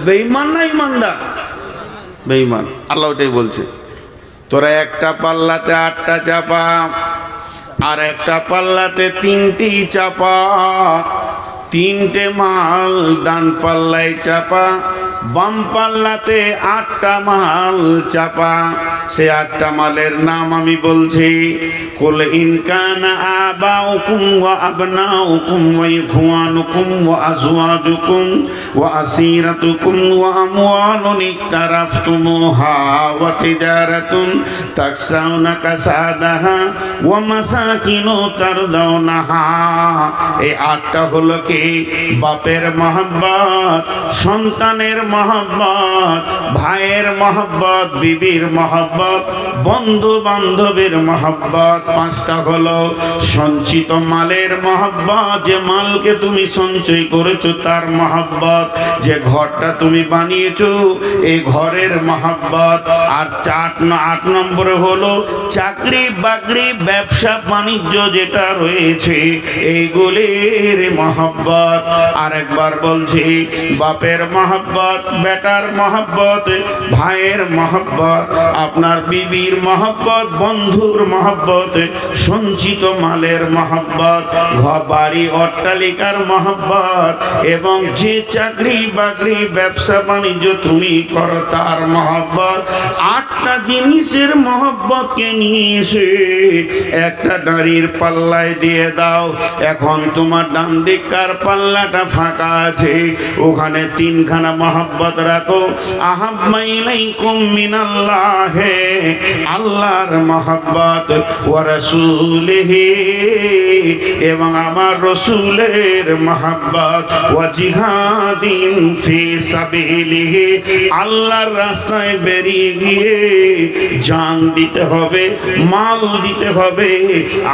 বেঈমান না ইমানদার? বেঈমান। আল্লাহ ওটাই বলছে, তোরা একটা পাল্লাতে 8টা চাপা আর একটা পাল্লাতে 3টি চাপা, 3টে মাল ডান পাল্লায় চাপা, বাম পাল্লাতে 8টা মাল চাপা। সে 8টা মালের নাম আমি বলছি। কুল ইন কানা আবাউকুম ওয়া আবনাউকুম ওয়া ইখওয়ানুকুম ওয়া আজওয়াজুকুম ওয়া আসীরাতুকুম ওয়া আমওয়ালুন ইকতারাফতুমুহা ওয়া তিজারাতুন তাকসাউনা কাসাদাহা ওয়া মাসাকিনু তারদাউনাহা। এই 8টা হলো কি? বাপের মহব্বত, সন্তানের মহব্বত, ভাইয়ের মহব্বত, বিবির মহব্বত, বন্ধু বান্ধবের মহব্বত। 5টা হলো সঞ্চিত মালের মহব্বত, যে মালকে তুমি সঞ্চয় করেছো তার মহব্বত, যে ঘরটা তুমি বানিয়েছো এই ঘরের মহব্বত। আর 8 নম্বরে হলো চাকরি বাকরি ব্যবসা বাণিজ্য যেটা রয়েছে এইগুলির মহব্বত। আর একবার বলছি, বাপের মহব্বত, বেটার মহব্বত, ভাইয়ের মহব্বত, আপনার বিবির মহব্বত, বন্ধুর মহব্বত, সঞ্চিত মালের মহব্বত, ঘর বাড়ি অট্টালিকার মহব্বত, এবং যে চাকরি বাকরি ব্যবসা বাণিজ্য তুমি করো তার মহব্বত। 8টা জিনিসের মহব্বতকে নিয়ে এসে একটা নারীর পাল্লায় দিয়ে দাও। এখন তোমার ডান দিককার পাল্লাটা ফাঁকা আছে, ওখানে 3খানা মহব্বত রাখো। আহাব্বা ইলাইকুম মিনাল্লাহি, আল্লাহর মহব্বত, ওয়া রাসূলিহি, এবং আমার রসুলের মহব্বত, ওয়া জিহাদিন ফি সাবিলিহি, আল্লাহর রাস্তায় বেরিয়ে গিয়ে জান দিতে হবে, মাল দিতে হবে।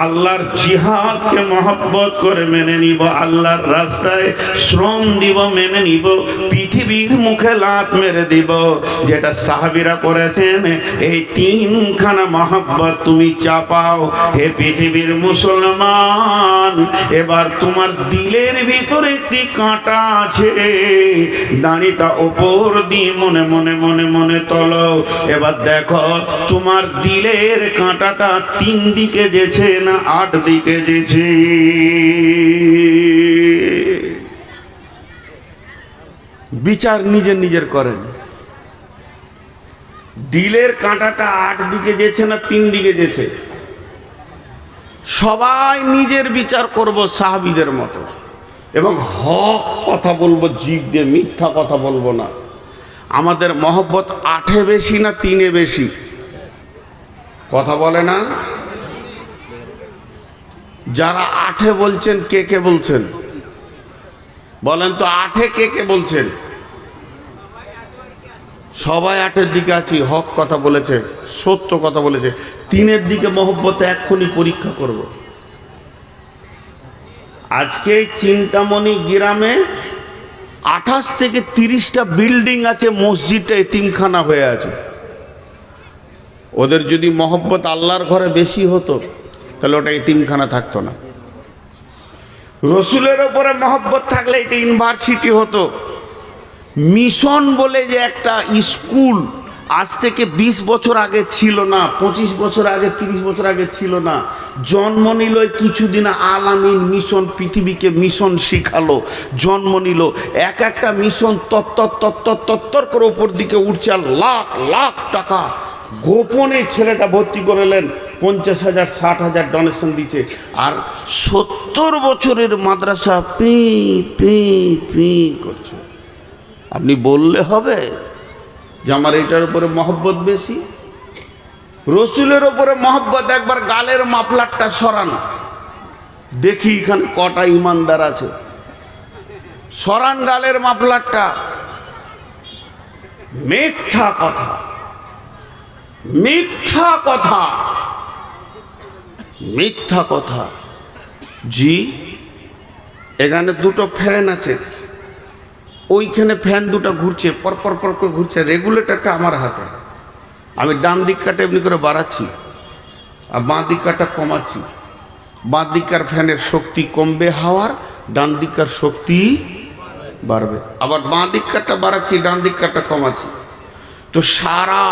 আল্লাহর জিহাদকে মহব্বত করে মেনে নিব, আল্লাহর রাস্তায় শ্রম দিব, মেনে নিব, পৃথিবীর মুখে লাত মেরে দিব, যেটা সাহাবীরা করেছেন। এই 3খানা মহব্বত তুমি চাপাও। হে পৃথিবীর মুসলমান, এবার তোমার দিলের ভিতরে একটি কাঁটা আছে, দাড়িটা ওপর দিয়ে মনে মনে মনে মনে তোলো। এবার দেখো তোমার দিলের কাঁটাটা 3 দিকে যেছে না 8 দিকে যেছে? বিচার নিজের করেন। দিলের কাঁটাটা 8 দিকে যেছে না 3 দিকে যেছে? সবাই নিজের বিচার করব সাহাবীদের মতো, এবং হক কথা বলবো, জিভ দিয়ে মিথ্যা কথা বলবো না। আমাদের মহব্বত 8-এ বেশি না 3-এ বেশি? কথা বলে না? যারা 8-এ বলছেন কে কে বলছেন বলেন তো? 8-এ কে কে বলছেন? সবাই 8-এর দিকে আছি, হক কথা বলেছে, সত্য কথা বলেছে। 3-এর দিকে মহব্বত এক্ষুনি পরীক্ষা করব। আজকে চিন্তামণি গ্রামে 28 থেকে 30টা বিল্ডিং আছে, মসজিদটা এতিমখানা হয়ে আছে। ওদের যদি মহব্বত আল্লাহর ঘরে বেশি হতো তাহলে ওটা এতিমখানা থাকতো না। রসুলের ওপরে মহব্বত থাকলে এটা ইউনিভার্সিটি হতো। মিশন বলে যে একটা স্কুল আজ থেকে 20 বছর আগে ছিল না, 25 বছর আগে, 30 বছর আগে ছিল না। জন্ম নিল কিছুদিন আল আমিন মিশন, পৃথিবীকে মিশন শিখালো, জন্ম নিল। একটা মিশন তত্তর করে ওপর দিকে উঠছে, আর লাখ লাখ টাকা গোপনে ছেলেটা ভর্তি করলেন, 50,000 60,000 ডোনেশন দিচ্ছে। আর 70 বছরের মাদ্রাসা পি পি পি করছে। আপনি বললে হবে যে আমার এটার উপরে মহব্বত বেশি? রসুলের উপরে মহব্বত। একবার গালের মাফলারটা সরান, দেখি এখানে কটা ইমানদার আছে। সরান গালের মাফলারটা। মিথ্যা কথা, মিথ্যা কথা, মিথ্যা কথা। জি, এখানে 2টো ফ্যান আছে, ওইখানে ফ্যান 2টা ঘুরছে, পরপর করে ঘুরছে। রেগুলেটরটা আমার হাতে, আমি ডান দিকটা এমনি করে বাড়াচ্ছি আর বাঁ দিকটা কমাচ্ছি। বাঁ দিককার ফ্যানের শক্তি কমবে হাওয়ার, ডান দিককার শক্তি বাড়বে। আবার বাঁ দিকটা বাড়াচ্ছি, ডান দিকটা কমাচ্ছি। তো সারা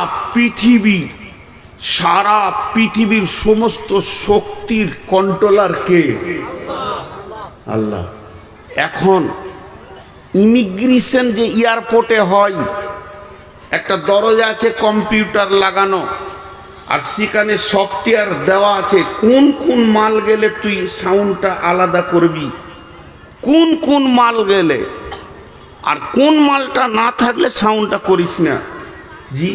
পৃথিবীর সমস্ত শক্তির কন্ট্রোলার কে? আল্লাহ। এখন ইমিগ্রেশন যে এয়ারপোর্টে হয়, একটা দরজা আছে কম্পিউটার লাগানো, আর সেখানে সফটওয়্যার দেওয়া আছে কোন কোন মাল গেলে তুই সাউন্ডটা আলাদা করবি, কোন কোন মাল গেলে, আর কোন মালটা না থাকলে সাউন্ডটা করিস না। জি,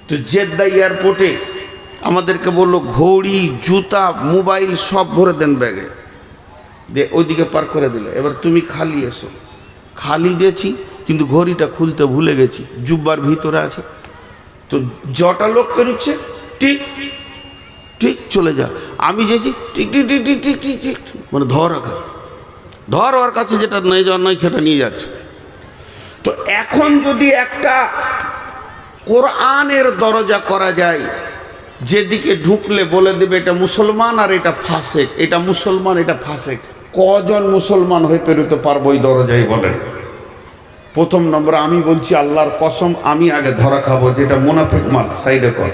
তো জেদ্দা এয়ারপোর্টে আমাদেরকে বললো ঘড়ি, জুতা, মোবাইল সব ভরে দেন ব্যাগে, দিয়ে ওইদিকে পার করে দিলে। এবার তুমি খালি এসো। খালি দিয়েছি, কিন্তু ঘড়িটা খুলতে ভুলে গেছি, জুব্বার ভিতরে আছে। তো জটা লোক পেরোচ্ছে, টিক ঠিক চলে যা। আমি যেছি টিক টিক টিক টিক টিক টিক টিক, মানে ধর ওর কাছে যেটা নিয়ে যাওয়ার নয় সেটা নিয়ে যাচ্ছে। তো এখন যদি একটা কোরআনের দরজা করা যায়, যেদিকে ঢুকলে বলে দেবে এটা মুসলমান আর এটা ফাসেক, এটা মুসলমান এটা ফাসেক, কজন মুসলমান হয়ে পেরোতে পারবো ওই দরজায় বলেন? প্রথম নম্বর আমি বলছি আল্লাহর কসম, আমি আগে ধরা খাবো, যেটা মুনাফিক মাল সাইডে কর,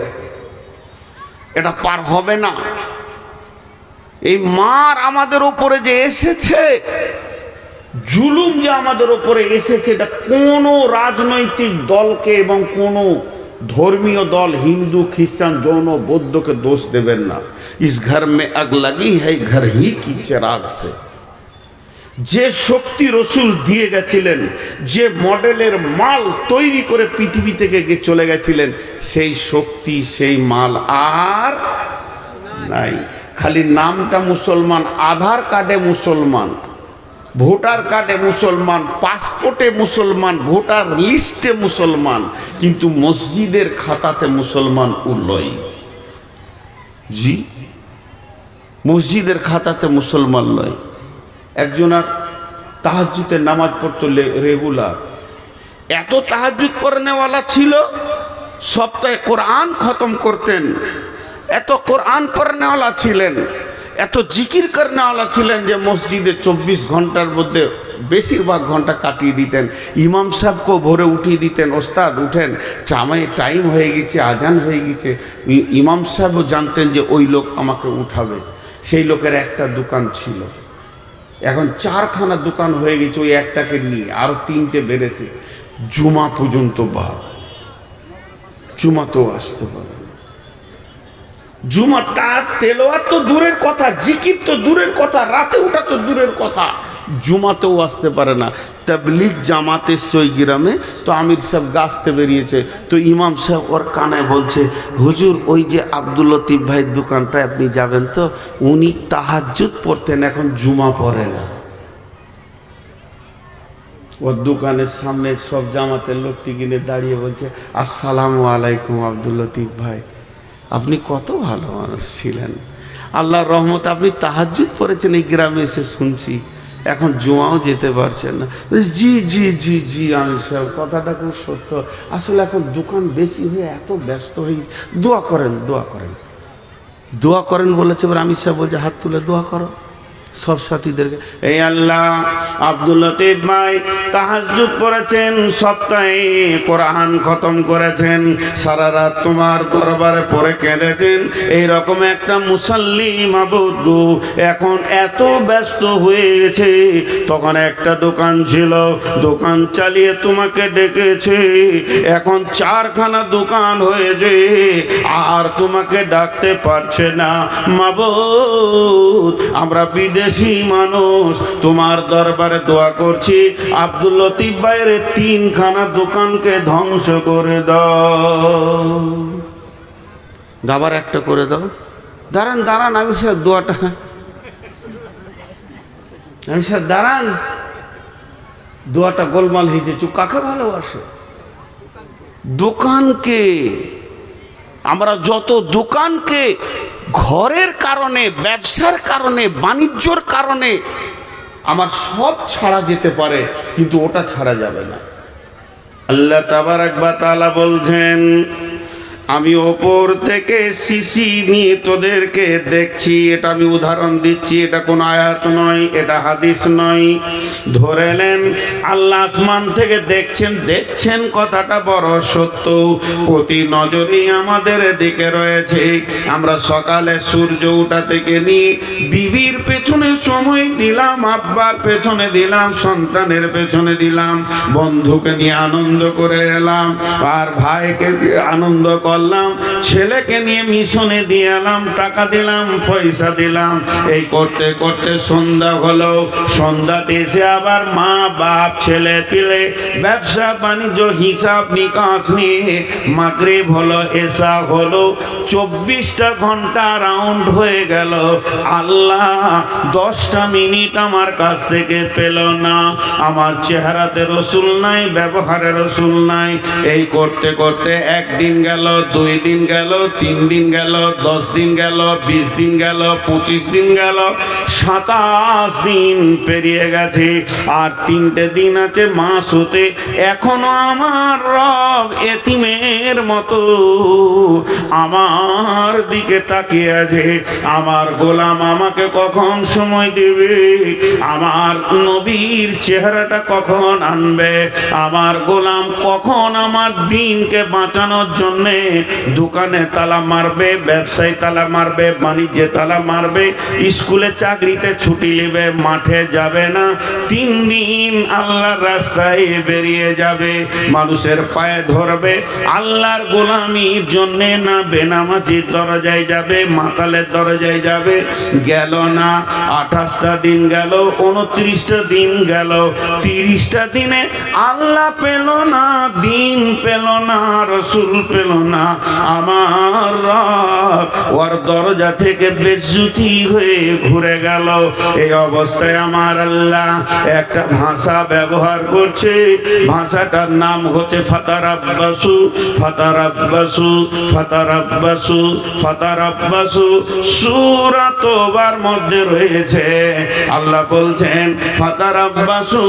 এটা পার হবে না। এই মার আমাদের উপরে যে এসেছে, জুলুম যে আমাদের উপরে এসেছে, এটা কোনো রাজনৈতিক দলকে এবং কোনো ধর্মীয় দল, হিন্দু, খ্রিস্টান, জৈন, বৌদ্ধকে দোষ দেবেন না। ইস ঘর মে আগ লাগি হ্যায় ঘর হি কি চিরাগ সে। যে শক্তি রসুল দিয়ে গেছিলেন, যে মডেলের মাল তৈরি করে পৃথিবী থেকে চলে গেছিলেন, সেই শক্তি, সেই মাল আর নাই। খালি নামটা মুসলমান, আধার কার্ডে মুসলমান, ভোটার কার্ডে মুসলমান, পাসপোর্টে মুসলমান, ভোটার লিস্টে মুসলমান, কিন্তু মসজিদের খাতাতে মুসলমান উল্লয়। জি, মসজিদের খাতাতে মুসলমান নয়। একজন আর তাহাজ্জুদে নামাজ পড়তো রেগুলার, এত তাহাজ্জুদ পড়নেওয়ালা ছিল, সপ্তাহে কোরআন খতম করতেন, এত কোরআন পড়নেওয়ালা ছিলেন, এত জিকির করনেওয়ালা ছিলেন যে মসজিদে 24 ঘন্টার মধ্যে বেশিরভাগ ঘন্টা কাটিয়ে দিতেন। ইমাম সাহেবকেও ভোরে উঠিয়ে দিতেন, ওস্তাদ উঠেন, টাইম হয়ে গেছে, আজান হয়ে গেছে। ইমাম সাহেবও জানতেন যে ওই লোক আমাকে উঠাবে। সেই লোকের একটা দোকান ছিল, এখন 4খানা দোকান হয়ে গেছে ওই একটাকে নিয়ে, আরো 3টে বেড়েছে। জুমা পর্যন্ত বাদ, জুমাতেও আসতে পারে না। জুমা তার তেলাওয়াত তো দূরের কথা, জিকির তো দূরের কথা, রাতে ওঠা তো দূরের কথা, জুমাতেও আসতে পারে না। তাবলীগ জামাত এসছে ওই গ্রামে, তো আমির সাহেব গাছতে বেরিয়েছে, তো ইমাম সাহেব ওর কানে বলছে, হুজুর ওই যে আব্দুল লতিফ ভাইয়ের দোকানটায় আপনি যাবেন তো, উনি তাহাজ্জুদ পড়তেন, এখন জুমা পড়ে না। ওর দোকানের সামনে সব জামাতের লোকটি কিনে দাঁড়িয়ে বলছে, আসসালামু আলাইকুম আব্দুল লতিফ ভাই, আপনি কত ভালো মানুষ ছিলেন, আল্লাহর রহমতে আপনি তাহাজ্জুদ পড়েছেন এই গ্রামে এসে শুনছি, এখন জুমাও যেতে পারছেন না। জি জি জি জি আমির সাহেব, কথাটা খুব সত্য, আসলে এখন দোকান বেশি হয়ে এত ব্যস্ত হয়ে, দোয়া করেন দোয়া করেন দোয়া করেন বলেছে। এবার আমির সাহেব বলছে হাত তুলে দোয়া করো সব সাথীদেরকে। এই আল্লাহ, আব্দুল লতিফ ভাই তাহাজ্জুদ পড়েছেন, সপ্তাহে কোরআন খতম করেছেন, সারা রাত তোমার দরবারে পড়ে কেঁদেছেন, এইরকম একটা মুসাল্লি মাবুদ গো এখন এত ব্যস্ত হয়ে গেছে। তখন একটা দোকান ছিল, দোকান চালিয়ে তোমাকে ডেকেছে, এখন 4খানা দোকান হয়েছে, আর তোমাকে ডাকতে পারছে না মাবুদ। আমরা বিদেশি মানুষ তোমার দরবারে দোয়া করছি, আব্দুল লতিফ ভাইয়ের 3খানা দোকানকে ধ্বংস করে দাও, আবার একটা করে দাও। দাঁড়ান দাঁড়ান আমি স্যার দোয়াটা, আমি স্যার দাঁড়ান, দোয়াটা গোলমাল হয়েছে। চুপ, কাকে ভালোবাসে? দোকানকে। আমরা যত দোকানকে ঘরের কারণে, ব্যবসার কারণে, বাণিজ্যর কারণে আমার সব ছাড়া যেতে পারে, কিন্তু ওটা ছাড়া যাবে না। আল্লাহ তাবারাক ওয়া তাআলা বলছেন, আমি ওপর থেকে শিশি নিয়ে তোদেরকে দেখছি। এটা আমি উদাহরণ দিচ্ছি, এটা কোনো আয়াত নয়, এটা হাদিস নয়। ধরেলেন আল্লাহ আসমান থেকে দেখছেন কথাটা বড় সত্য। প্রতি নজরেই আমাদের দিকে রয়েছে। আমরা সকালে সূর্য ওঠা থেকে নিয়ে বিবির পেছনে সময় দিলাম, আব্বার পেছনে দিলাম, সন্তানের পেছনে দিলাম, বন্ধুকে নিয়ে আনন্দ করে এলাম, আর ভাইকে দিয়ে আনন্দ করলাম, ছেলেকে নিয়ে মিশনে দিয়ে এলাম, টাকা দিলাম, পয়সা দিলাম। এই করতে করতে সন্ধ্যা হলো। সন্ধ্যাতে এসে আবার মা বাপ ছেলে পিলে ব্যবসা বাণিজ্য হিসাব নিকাশ নিয়ে মাগরিব হলো, এশা হলো, 24টা ঘন্টা রাউন্ড হয়ে গেল। আল্লাহ 10টা মিনিট আমার কাছ থেকে পেল না। আমার চেহারাতে রসুল নাই, ব্যবহারে রসুল নাই। এই করতে করতে 1 দিন গেল, 2 দিন গেল, 3 দিন গেল, 10 দিন গেল, 20 দিন গেল, 25 দিন গেল, 27 দিন পেরিয়ে গেছে। আর 3টে দিন আছে মাস হতে। এখনো আমার রব এতিমের মতো আমার দিকে তাকিয়ে আছে। আমার গোলাম আমাকে কখন সময় দেবে? আমার নবীর চেহারাটা কখন আনবে? আমার গোলাম কখন আমার দিনকে বাঁচানোর জন্যে দোকানে তালা মারবে, ব্যবসায় তালা মারবে, বাণিজ্যে তালা মারবে, স্কুলে চাকরিতে ছুটি নেবে, মাঠে যাবে না, 3 দিন আল্লাহর রাস্তায় বেরিয়ে যাবে, মানুষের পায়ে ধরবে, আল্লাহর গোলামির জন্যে না বেনামাজির দরজায় যাবে, মাতালের দরজায় যাবে। গেল না। 28টা দিন গেল, 29টা দিন গেল, 30টা দিনে আল্লাহ পেল না, দিন পেল না, রসুল পেল না। আমার রব ওর দরজা থেকে বেজ্জতি হয়ে ঘুরে গেল। এই অবস্থায় আমার আল্লাহ একটা ভাষা ব্যবহার করছে। ভাষাটার নাম হচ্ছে ফাতারাব্বাসু, ফাতারাব্বাসু, ফাতারাব্বাসু, ফাতারাব্বাসু। সূরা তোবার মধ্যে রয়েছে। আল্লাহ বলছেন ফাতারাব্বাসু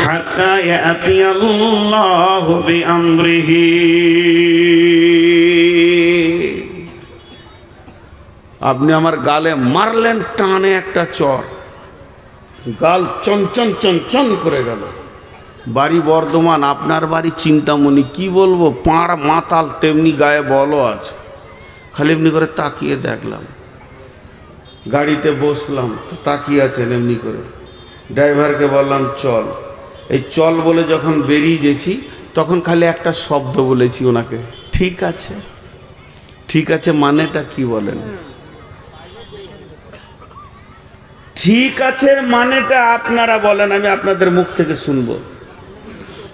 হাত্তা ইয়াতিয়াল্লাহু বিআমরিহি। আপনি আমার গালে মারলেন টানে একটা চর, গাল চঞ্চন চঞ্চন করে গেল। বাড়ি বর্ধমান, আপনার বাড়ি চিন্তামণি। কি বলবো, পাড় মাতাল তেমনি গায়ে বলও আছে। খালি এমনি করে তাকিয়ে দেখলাম। গাড়িতে বসলাম তো তাকিয়ে আছেন এমনি করে। ড্রাইভারকে বললাম চল। এই চল বলে যখন বেরিয়ে গেছি তখন খালি একটা শব্দ বলেছি ওনাকে, ঠিক আছে। ঠিক আছে মানেটা কি বলেন? ঠিক আছে মানেটা আপনারা বলেন, আমি আপনাদের মুখ থেকে শুনবো।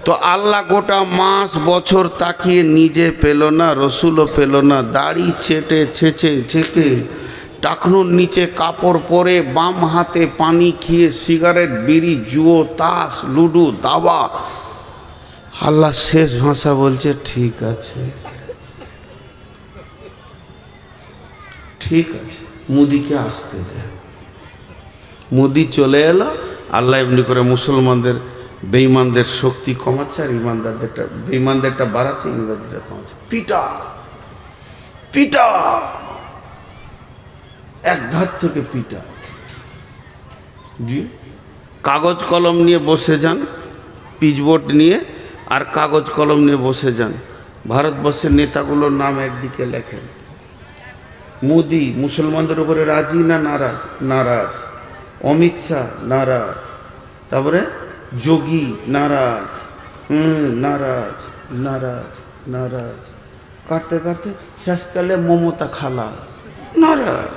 তো আল্লাহ গোটা মাস বছর তাকিয়ে নিজে পেল না, রসুলও পেল না। দাড়ি ছেটে ছেঁকে টাকনুর নিচে কাপড় পরে, বাম হাতে পানি খেয়ে, সিগারেট, বিড়ি, জুয়ো, তাস, লুডু, দাবা। আল্লাহ শেষ ভাষা বলছে ঠিক আছে, ঠিক আছে, মুদিকে আসতে দে। মুদি চলে এলো। আল্লাহ এমনি করে মুসলমানদের বেঈমানদের শক্তি কমাচ্ছে, আর ইমানদারদেরটা বেঈমানদেরটা বাড়াচ্ছে, ইমানদারদেরটা কমাচ্ছে। পিটা পিটা, এক ধার থেকে পিটা। জি, কাগজ কলম নিয়ে বসে যান, পিচবোর্ড নিয়ে আর কাগজ কলম নিয়ে বসে যান। ভারতবর্ষের নেতাগুলোর নাম একদিকে লেখেন। মোদি মুসলমানদের উপরে রাজি না নারাজ? নারাজ। অমিত শাহ নারাজ। তারপরে যোগী নারাজ। নারাজ নারাজ নারাজ। কাটতে কাটতে শেষকালে মমতা খালা নারাজ।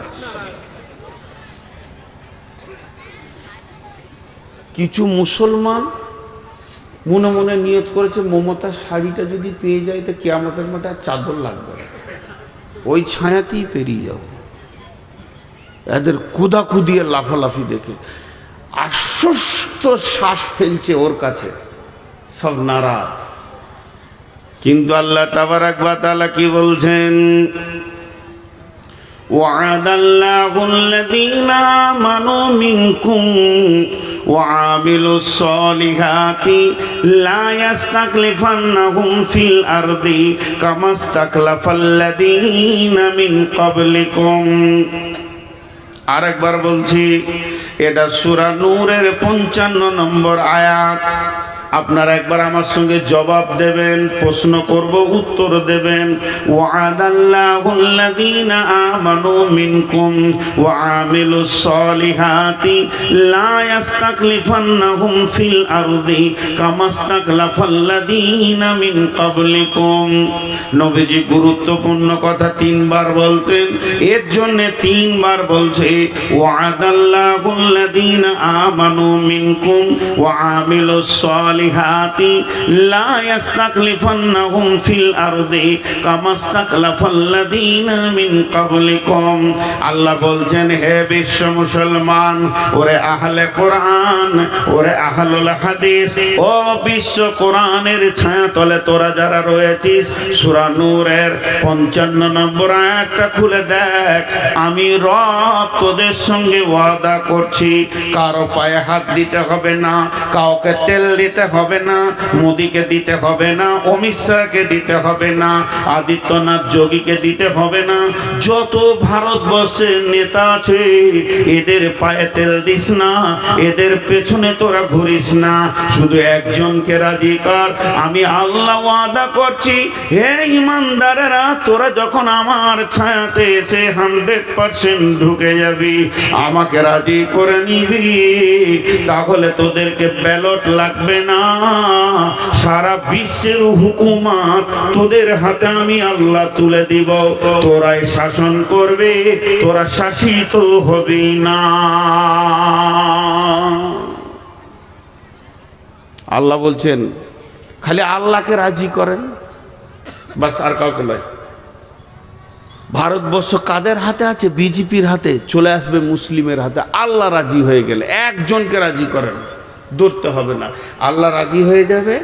কিছু মুসলমান মনে মনে নিয়ত করেছে মমতার শাড়িটা যদি পেয়ে যায় তো কিয়ামতের মাঠে আর চাদর লাগবে না, ওই ছায়াতেই পেরিয়ে যাব। এদের কুদাকুদিয়ে লাফালাফি দেখে আশ্বস্ত শ্বাস ফেলছে ওর কাছে, সব নারাজ। কিন্তু আল্লাহ তাবারাক ওয়া তাআলা কি বলছেন? وعد الله الذين آمنوا منكم وعملوا الصالحات لا يستخلفنهم في الأرض كما استخلف الذين من قبلكم। আরেকবার বলছি, এটা সূরা নূরের 55 নম্বর আয়াত। আপনারা একবার আমার সঙ্গে জবাব দেবেন, প্রশ্ন করব, উত্তর দেবেন। ওয়াদাল্লাহুল্লাযীনা আমানু মিনকুম ওয়া আমিলুস সলিহাতি লা ইস্তাখলিফান্নাহুম ফিল আরদি কামা ইস্তাখলাফাল্লাযীনা মিন ক্বাবলিকুম। নবীজি গুরুত্বপূর্ণ কথা তিনবার বলতেন, এর জন্য তিনবার বলছে ওয়াদাল্লাহুল্লাযীনা আমানু মিনকুম ওয়া আমিলুস সলিহাতি লা ইস্তাখলিফান্নাহুম ফিল আরদি কামা ইস্তাখলাফাল্লাযীনা মিন ক্বাবলিকুম। আল্লাহ বলছেন, হে বিশ্ব মুসলমান, ওরে আহলে কোরআন, ওরে আহলুল হাদিস, ও বিশ্ব কোরআনের ছায়াতলে তোরা যারা রয়েছিস, সূরা নূরের 55 নম্বর আয়াতটা খুলে দেখ। আমি রব তোদের সঙ্গে ওয়াদা করছি, কারো পায়ে হাত দিতে হবে না, কাউকে তেল দিতে হবে না, মোদিকে দিতে হবে না, অমিত শাহকে দিতে হবে না, আদিত্যনাথ যোগীকে দিতে হবে না, যত ভারতবর্ষের নেতা আছে এদের পায়ে তেল দিস না, এদের পেছনে তোরা ঘুরিস না, শুধু একজনকে রাজি কর। আমি আল্লাহ ওয়াদা করছি, হে ইমানদারেরা, তোরা যখন আমার ছায়াতে এসে 100% ঢুকে যাবি, আমাকে রাজি করে নিবি, তাহলে তোদেরকে ব্যালট লাগবে না, সারা বিশ্বের হুকুমত তোদের হাতে আমি আল্লাহ তুলে দিব, তোরাই শাসন করবে, তোরা শাসিত হবি না। আল্লাহ বলছেন, খালি আল্লাহকে রাজি করেন, বাস, আর কাউকে নয়। ভারতবর্ষ কাদের হাতে আছে? বিজেপির হাতে, চলে আসবে মুসলিমের হাতে। আল্লাহ রাজি হয়ে গেলে একজনকে রাজি করেন, ধরতে হবে না, আল্লাহ রাজি হয়ে যাবে।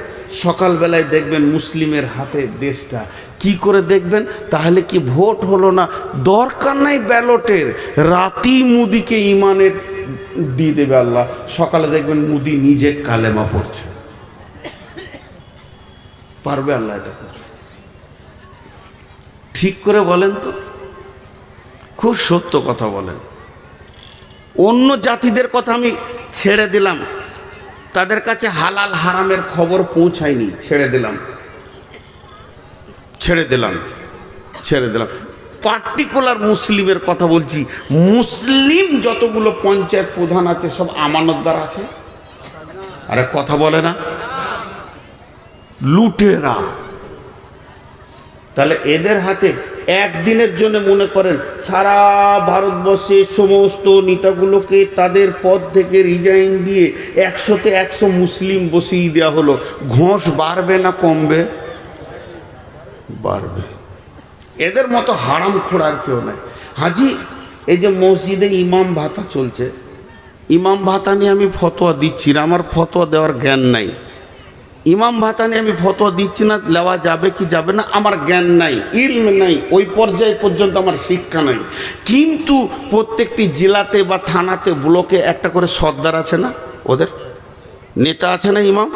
সকালবেলায় দেখবেন মুসলিমের হাতে দেশটা। কি করে দেখবেন? তাহলে কি ভোট হলো না? দরকার নাই ব্যালটের, রাতেই মুদিকে ইমানের দিয়ে দেবে আল্লাহ। সকালে দেখবেন মুদি নিজে কালেমা পড়ছে। পারবে আল্লাহ এটা করতে? ঠিক করে বলেন তো, খুব সত্য কথা বলেন। অন্য জাতিদের কথা আমি ছেড়ে দিলাম, তাদের কাছে হালাল হারামের খবর পৌঁছায়নি, ছেড়ে দিলাম। পার্টিকুলার মুসলিমের কথা বলছি। মুসলিম যতগুলো পঞ্চায়েত প্রধান আছে সব আমানতদার আছে। আরে কথা বলে না, লুটেরা। তাহলে এদের হাতে একদিনের জন্য মনে করেন সারা ভারতবর্ষের সমস্ত নেতাগুলোকে তাদের পদ থেকে রিজাইন দিয়ে 100তে 100 মুসলিম বসিয়ে দেওয়া হলো, ঘোষ বাড়বে না কমবে? বাড়বে। এদের মতো হারামখোর আর কেউ নাই। হাজি, এই যে মসজিদে ইমাম ভাতা চলছে, ইমাম ভাতা নিয়ে আমি ফতোয়া দিচ্ছি না, আমার ফতোয়া দেওয়ার জ্ঞান নাই। ইমাম ভাতা নিয়ে আমি ফতোয়া দিচ্ছি না, নেওয়া যাবে কি যাবে না আমার জ্ঞান নাই, ইলম নাই, ওই পর্যায় পর্যন্ত আমার শিক্ষা নাই। কিন্তু প্রত্যেকটি জেলাতে বা থানাতে ব্লকে একটা করে সর্দার আছে না, ওদের নেতা আছে না ইমাম?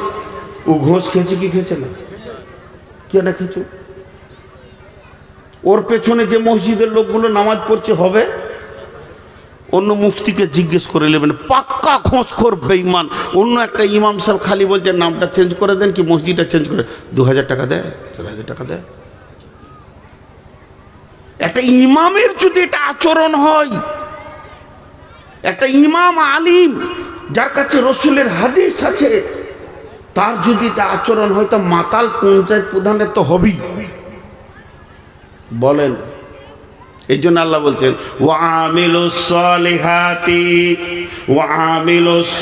ও ঘোষ খেয়েছে কি খেয়েছে না? কে না খেয়েছে? ওর পেছনে যে মসজিদের লোকগুলো নামাজ পড়ছে হবে, অন্য মুফতিকে জিজ্ঞেস করে নেবেন, পাক্কা ঘোষখোর বেঈমান। অন্য একটা ইমাম সাহেব খালি বলছে নামটা চেঞ্জ করে দেন কি মসজিদটা চেঞ্জ করে, 2000 টাকা দেয়, 4000 টাকা দেয়। একটা ইমামের যদি এটা আচরণ হয়, একটা ইমাম আলিম যার কাছে রসুলের হাদিস আছে, তার যদি এটা আচরণ হয়, তা মাতাল পঞ্চায়েত প্রধানের তো হবেই। বলেন, এই জন্য আল্লাহ বলছেন ওয়ামিলুস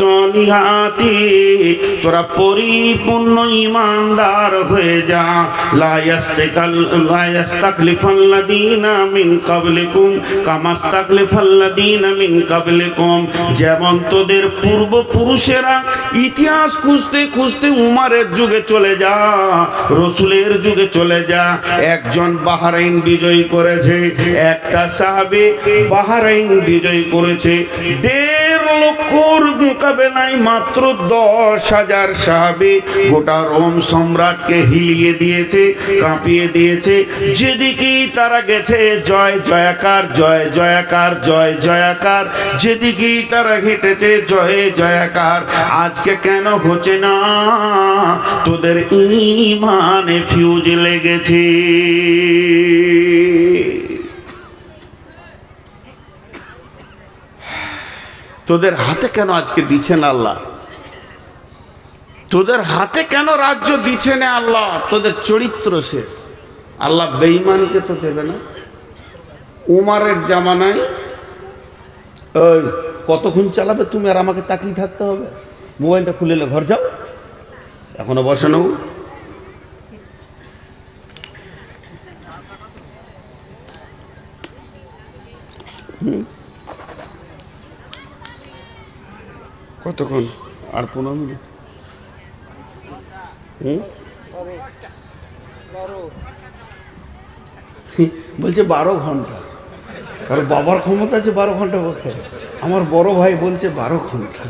সলিহাতি, তোরা পরিপূর্ণ ইমানদার হয়ে যা। লা ইস্তাখলিফাল্লাযীনা মিন ক্বাবলিকুম কামা ইস্তাখলিফাল্লাযীনা মিন ক্বাবলিকুম। যেমন তোদের পূর্বপুরুষেরা ইতিহাস খুঁজতে খুঁজতে উমারের যুগে চলে যা, রসুলের যুগে চলে যা, একজন বাহরাইন বিজয়ী করেছে, একটা সাহাবী বাহরাইন বিজয় করেছে। 1.5 লক্ষর মোকাবেলায় মাত্র 10,000 সাহাবী গোটা রোম সম্রাটকে হিলিয়ে দিয়েছে, কাঁপিয়ে দিয়েছে। যেদিকেই তারা গেছে জয় জয়াকার, জয় জয়াকার, জয় জয়াকার। যেদিকেই তারা হেঁটেছে জয় জয়াকার। আজকে কেন হচ্ছে না? তোদের ঈমানে ফিউজ লেগেছে। তোদের হাতে কেন আজকে দিচ্ছেন আল্লাহ? তোদের হাতে কেন রাজ্য দিচ্ছেন আল্লাহ? তোদের চরিত্র শেষ। আল্লাহ বেঈমানকে তো দেবে না। উমারের জামানায় ওই কতক্ষণ চালাবে তুমি আর আমাকে তাকিয়ে থাকতে হবে? মোবাইলটা খুলে ঘর যাও, এখনো বসানো। কতক্ষণ? আর 15 মিনিট। বলছে 12 ঘন্টা। কারণ বাবার ক্ষমতা আছে 12 ঘন্টা বলতে। আমার বড় ভাই বলছে 12 ঘন্টা।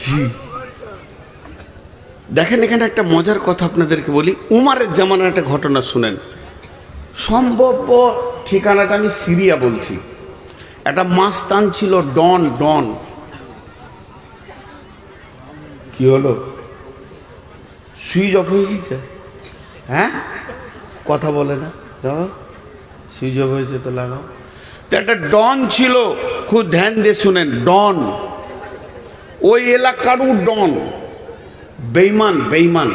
জি দেখেন, এখানে একটা মজার কথা আপনাদেরকে বলি। উমারের জামানার একটা ঘটনা শুনেন। সম্ভব্য ঠিকানাটা আমি সিরিয়া বলছি। একটা মাস্তান ছিল ডন। ডন কি হলো? সুইচ অফ হয়ে গেছে? হ্যাঁ, কথা বলে না। সুইচ অফ হয়েছে তো লাগাও। তো একটা ডন ছিল, খুব ধ্যান দিয়ে শুনেন। ডন ওই এলাকারও ডন, বেঈমান। বেঈমান,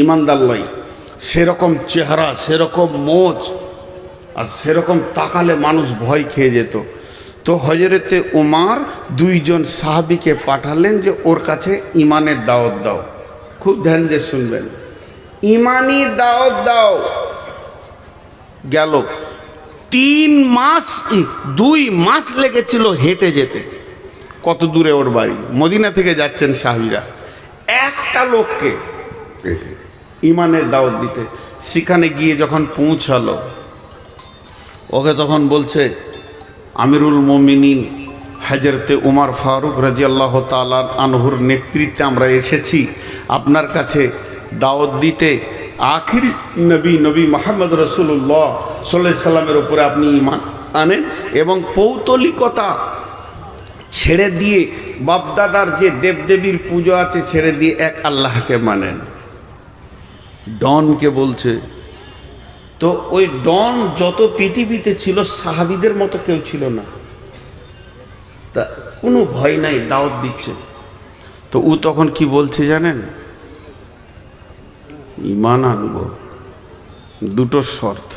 ইমানদার লয়। সেরকম চেহারা, সেরকম মোচ, আর সেরকম তাকালে মানুষ ভয় খেয়ে যেত। তো হযরতে উমার 2 জন সাহাবীকে পাঠালেন যে ওর কাছে ইমানের দাওয়াত দাও। খুব ধ্যান দিয়ে শুনবেন, ইমানি দাওয়াত দাও। গেল 3 মাস, 2 মাস লেগেছিল হেঁটে যেতে। কত দূরে ওর বাড়ি? মদিনা থেকে যাচ্ছেন সাহাবীরা। একটা লোককে ইমানের দাওয়াত দিতে। সেখানে গিয়ে যখন পৌঁছালো, ওকে তখন বলছে, আমিরুল মুমিনিন হযরতে উমর ফারুক রাদিয়াল্লাহু তাআলা আনহুর নেতৃত্বে আমরা এসেছি আপনার কাছে দাওয়াত দিতে। আখির নবী মুহাম্মদ রাসূলুল্লাহ সাল্লাল্লাহু আলাইহি সাল্লামের উপরে আপনি ঈমান আনেন এবং পৌতলিকতা ছেড়ে দিয়ে, বাপদাদার যে দেবদেবীর পুজো আছে ছেড়ে দিয়ে এক আল্লাহকে মানেন। ডনকে বলছে। তো ওই ডন যত পৃথিবীতে ছিল সাহাবীদের মতো কেউ ছিল না। তা কোনো ভয় নাই, দাওয়াত দিচ্ছে। তো ও তখন কি বলছে জানেন? ঈমান আনবো, 2টো শর্ত।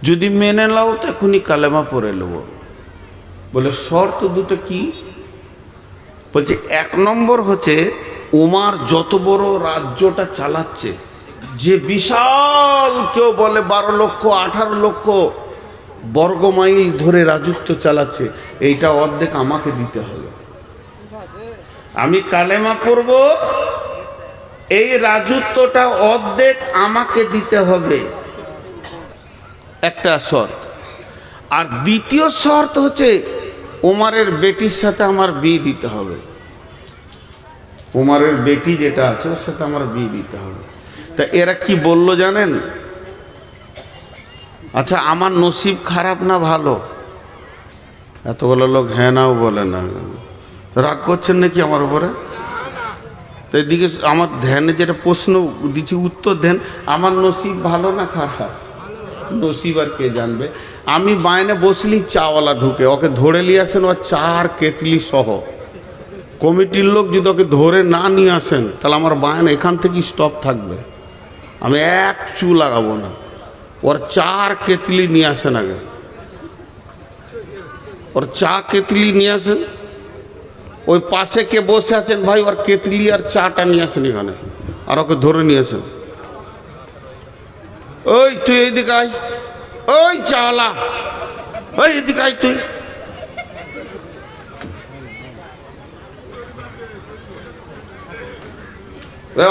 যদি মেনে নাও তো এখনই কালেমা পড়ে নেব। বলে শর্ত 2টো কি? বলছে 1 নম্বর হচ্ছে উমার যত বড় রাজ্যটা চালাচ্ছে, যে বিশাল, কেউ বলে 12 লক্ষ 18 লক্ষ বর্গমাইল ধরে রাজত্ব চালাচ্ছে, এইটা অর্ধেক আমাকে দিতে হবে। আমি কালেমা পড়ব, এই রাজত্বটা অর্ধেক আমাকে দিতে হবে, একটা শর্ত। আর দ্বিতীয় শর্ত হচ্ছে উমারের বেটির সাথে আমার বিয়ে দিতে হবে। উমারের বেটি যেটা আছে ওর সাথে আমার বিয়ে দিতে হবে। তা এরা কি বললো জানেন? আচ্ছা, আমার নসিব খারাপ না ভালো? এতগুলো লোক হ্যাঁ নাও বলে না। রাগ করছেন নাকি আমার উপরে? তো এদিকে আমার ধ্যানে যেটা প্রশ্ন দিচ্ছি উত্তর দেন। আমার নসিব ভালো না খারাপ? নসিব আর কে জানবে। আমি বাইনে বসলি চাওয়ালা ঢুকে, ওকে ধরে নিয়ে আসেন, ওর 4 কেতলি সহ। কমিটির লোক যদি ওকে ধরে না নিয়ে আসেন তাহলে আমার বায়না এখান থেকেই স্টপ থাকবে। আমি 1 চু লাগাবো না। ওর 4 কেতলি নিয়ে আসেন আগে। ওর 4 কেতলি নিয়ে আসেন। ওই পাশে কে বসে আছেন ভাই, ওর কেতলি আর চাটা নিয়ে আসেন এখানে, আর ওকে ধরে নিয়ে আসেন। ওই তুই এইদিকে আয়, ওই চাওয়ালা, ওই এদিকে আয় তুই।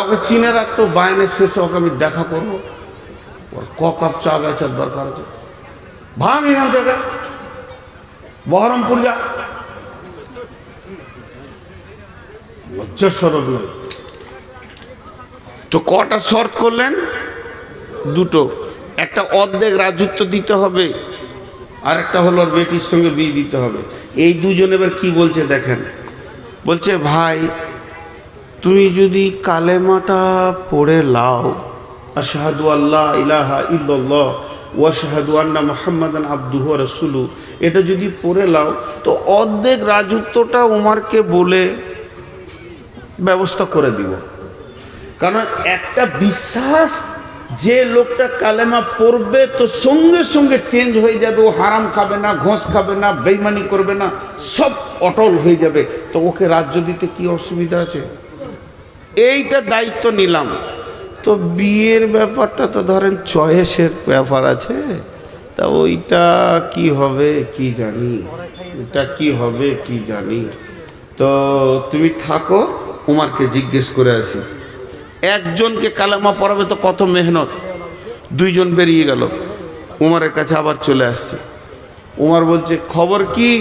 ওকে চিনে রাখতো, বাইনের শেষে ওকে আমি দেখা করবো। ওর ক কাপ চা বেচার দরকার আছে। ভাঙ এখান থেকে, বহরমপুর যা। লজ্জা শরম নেই। তো কটা শর্ত করলেন? দুটো। একটা অর্ধেক রাজত্ব দিতে হবে, আর একটা হলো ওর বেটির সঙ্গে বিয়ে দিতে হবে। এই দুজন এবার কি বলছে দেখেন। বলছে ভাই তুমি যদি কালেমাটা পড়ে লাও, আশহাদু আল্লাহ ইলাহা ইল্লাল্লাহ ওয়া আশহাদু আন্না মুহাম্মাদান আবদুহু ওয়া রাসূলুহু, এটা যদি পড়ে লাও তো অর্ধেক রাজত্বটা উমারকে বলে ব্যবস্থা করে দিব। কারণ একটা বিশ্বাস, যে লোকটা কালেমা পড়বে তো সঙ্গে সঙ্গে চেঞ্জ হয়ে যাবে। ও হারাম খাবে না, ঘোষ খাবে না, বেইমানি করবে না, সব অটল হয়ে যাবে। তো ওকে রাজ্য দিতে কি অসুবিধা আছে? এইটা দায়িত্ব নিলাম। তো বিয়ের ব্যাপারটা তো ধরেন চয়েসের ব্যাপার আছে, তা ওইটা কি হবে কি জানি, এটা কি হবে কি জানি। তো তুমি থাকো, উমারকে জিজ্ঞেস করে আসি। একজনকে কালেমা পড়াবে তো কত মেহনত। দুইজন বেরিয়ে গেল, উমারের কাছে আবার চলে আসছে। উমার বলছে খবর কি,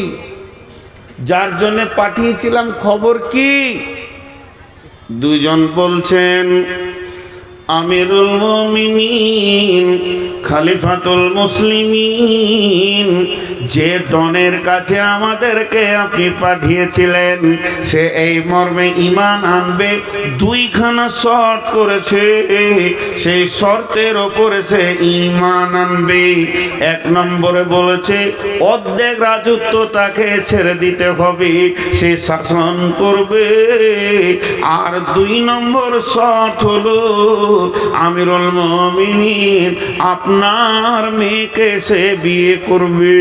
যার জন্য পাঠিয়েছিলাম খবর কি? দুজন বলছেন আমিরুল মুমিনিন খলিফাতুল মুসলিমিন, যে ডনের কাছে আমাদেরকে আপনি পাঠিয়েছিলেন সে এই মর্মে ঈমান আনবে। দুইখানা শর্ত করেছে, সেই শর্তের ওপরে সে ঈমান আনবে। এক নম্বরে বলেছে অর্ধেক রাজত্ব তাকে ছেড়ে দিতে হবে, সে শাসন করবে। আর দুই নম্বর শর্ত হলো আমিরুল মুমিনিন আপনার মেয়েকে সে বিয়ে করবে।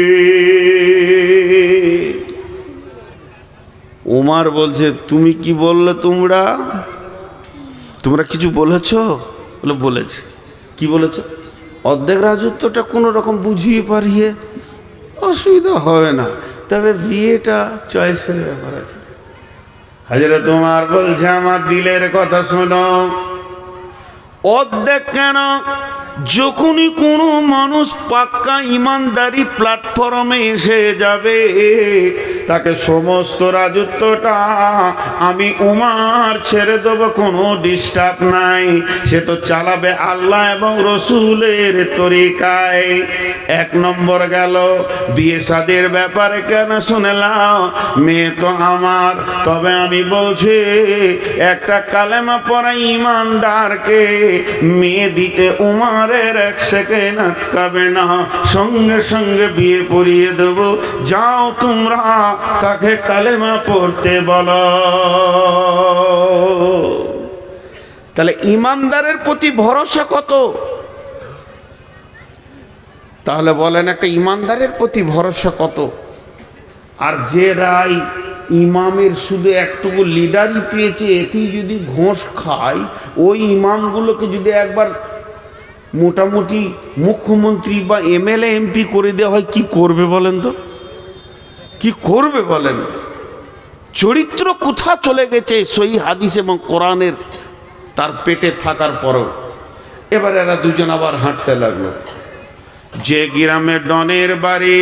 উমার বলছে তুমি কি বললে? তোমরা কিছু বলেছ? বলে বলেছে। কি বলেছ? অর্ধেক রাজত্বটা কোনো রকম বুঝিয়ে পারিয়ে, অসুবিধা হবে না, তবে বিয়েটা চয়েসের ব্যাপার আছে। হযরত উমর বলছে আমার দিলের কথা শোনো। অর্ধেক কেন? যখনই কোনো মানুষ পাক্কা ইমানদারি প্ল্যাটফর্মে এসে যাবে তাকে সমস্ত রাজত্বটা আমি উমার ছেড়ে দেবো, কোনো ডিস্টার্ব নাই। সে তো চালাবে আল্লাহ এবং রসুলের তরিকায়। এক নম্বর গেল। বিয়ে শাদীর ব্যাপারে কেন শুনলাম? মেয়ে তো আমার, তবে আমি বলছি একটা কালেমা পড়া ইমানদারকে মেয়ে দিতে উমারের এক সেকেন্ড আটকাবে না, সঙ্গে সঙ্গে বিয়ে পড়িয়ে দেব। যাও তোমরা তাকে কালেমা পড়তে বলো। তাহলে ইমানদারের প্রতি ভরসা কত? তাহলে বলেন একটা ইমানদারের প্রতি ভরসা কত? আর যে রায় ইমামের শুধু একটুকু লিডারই পেয়েছে, এতেই যদি ঘোষ খায়, ওই ইমামগুলোকে যদি একবার মোটামুটি মুখ্যমন্ত্রী বা এমএলএ এমপি করে দেওয়া হয়, কি করবে বলেন তো? কি করবে বলেন? চরিত্র কোথা চলে গেছে সহিহ হাদিস এবং কোরআনের তার পেটে থাকার পরেও। এবার এরা দুজন আবার হাঁটতে লাগলো। যে গ্রামে ডনের বাড়ি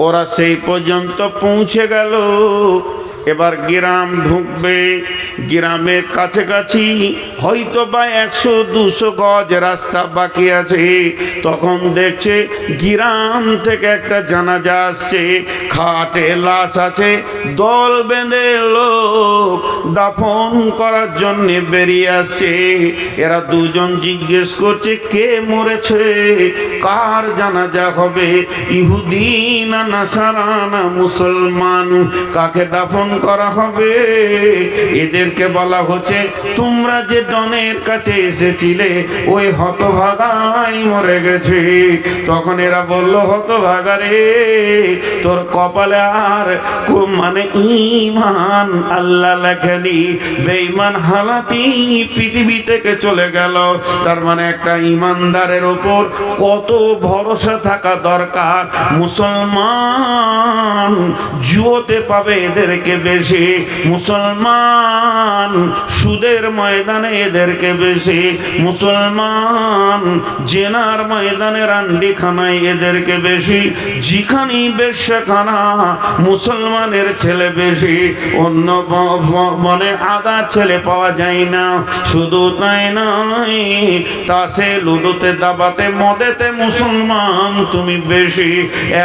ওরা সেই পর্যন্ত পৌঁছে গেল। এবার গ্রাম ঢুকবে, গ্রামের কাছাকাছি হয়তো বা 100-200 গজ রাস্তা বাকি আছে। তখন দেখছে গ্রাম থেকে একটা জানাজা আসছে, খাটে লাশ আছে, দল বেঁধে লোক দাফন করার জন্য বেরিয়ে আসছে। এরা দুজন জিজ্ঞেস করছে কে মরেছে, কার জানাজা হবে, ইহুদি না নাসারা না মুসলমান, কাকে দাফন করা হবে? এদেরকে বলা হচ্ছে তোমরা যে ডনের কাছে এসেছিলে ওই হতভাগাই মরে গেছে। তখন এরা বলল হতভাগা রে, তোর কপালে আর মানে ঈমান আল্লাহ লেখেনি, বেঈমান হালাতি পৃথিবী থেকে চলে গেল। তার মানে একটা ঈমানদারের ওপর কত ভরসা থাকা দরকার। মুসলমান জুয়োতে পাবে এদেরকে বেশি, মুসলমান সুদের ময়দানে এদেরকে বেশি, মুসলমান জেনার ময়দানে রান্ডিখানায় এদেরকে বেশি, যেখানেই বেশ্যাখানা মুসলমানের ছেলে বেশি, অন্য মনে আদা ছেলে পাওয়া যায় না। শুধু তাই নয়, তাসে লুডুতে দাবাতে মদেতে মুসলমান তুমি বেশি।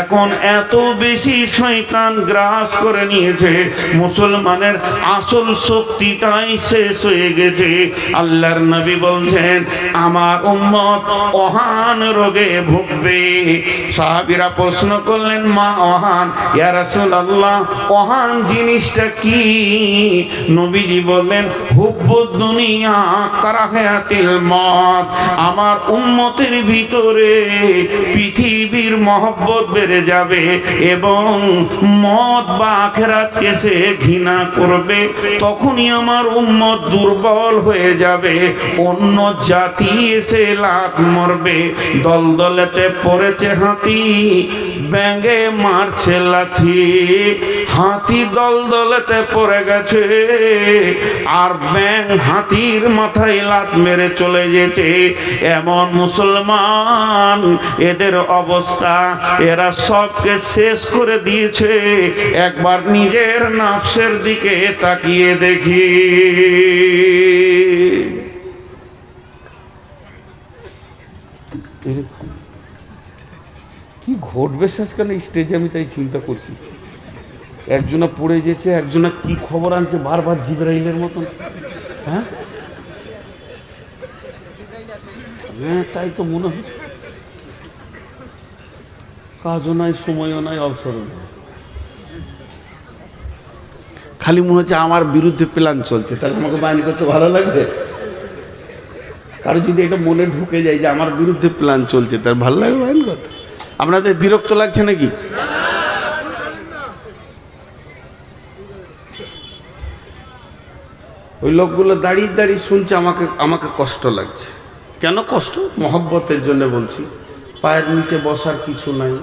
এখন এত বেশি শয়তান গ্রাস করে নিয়েছে, মুসলমানের আসল শক্তিটাই শেষ হয়ে গেছে। আল্লাহর নবী বলছেন আমার উম্মত ওহান রোগে ভুগবে। সাহাবীরা প্রশ্ন করলেন মা ওহান, ইয়া রাসূলুল্লাহ ওহান জিনিসটা কি? নবীজি বললেন হুব্বুদ দুনিয়া কারাহাতিল মত। আমার উম্মতের ভিতরে পৃথিবীর মহব্বত বেড়ে যাবে এবং মত বা আখিরাতকে সে ঘৃণা করবে। তখনই আমার উম্মত দুর্বল হয়ে যাবে, অন্য জাতি এসে লাত মরবে। দলদলেতে পড়েছে হাতি, ব্যাঙে মারছে লাথি। হাতি দলদলেতে পড়ে গেছে আর ব্যাঙ হাতির মাথায় লাত মেরে চলে গেছে। এমন মুসলমান এদের অবস্থা, এরা সবকে শেষ করে দিয়েছে। একবার নিজের নাফসের দিকে তাকিয়ে দেখি। কি ঘটবে শেষ কেন স্টেজে, আমি তাই চিন্তা করছি। একজনা পড়ে গেছে, একজনা কি খবর আনছে বারবার জিবরাইলের মতন। হ্যাঁ হ্যাঁ, তাই তো মনে হচ্ছে। কাজও নাই, সময়ও নাই, অবসরও নাই, খালি মনে হচ্ছে আমার বিরুদ্ধে প্ল্যান চলছে। তাহলে আমাকে বাহিনী করতে ভালো লাগবে? কারো যদি এটা মনে ঢুকে যায় যে আমার বিরুদ্ধে প্ল্যান চলছে, তার ভালো লাগবে বাহিনী করতে? আপনাদের বিরক্ত লাগছে নাকি? ওই লোকগুলো দাঁড়িয়ে দাঁড়িয়ে শুনছে, আমাকে কষ্ট লাগছে। কেন কষ্ট? মহব্বতের জন্য বলছি। পায়ের নিচে বসার কিছু নাই।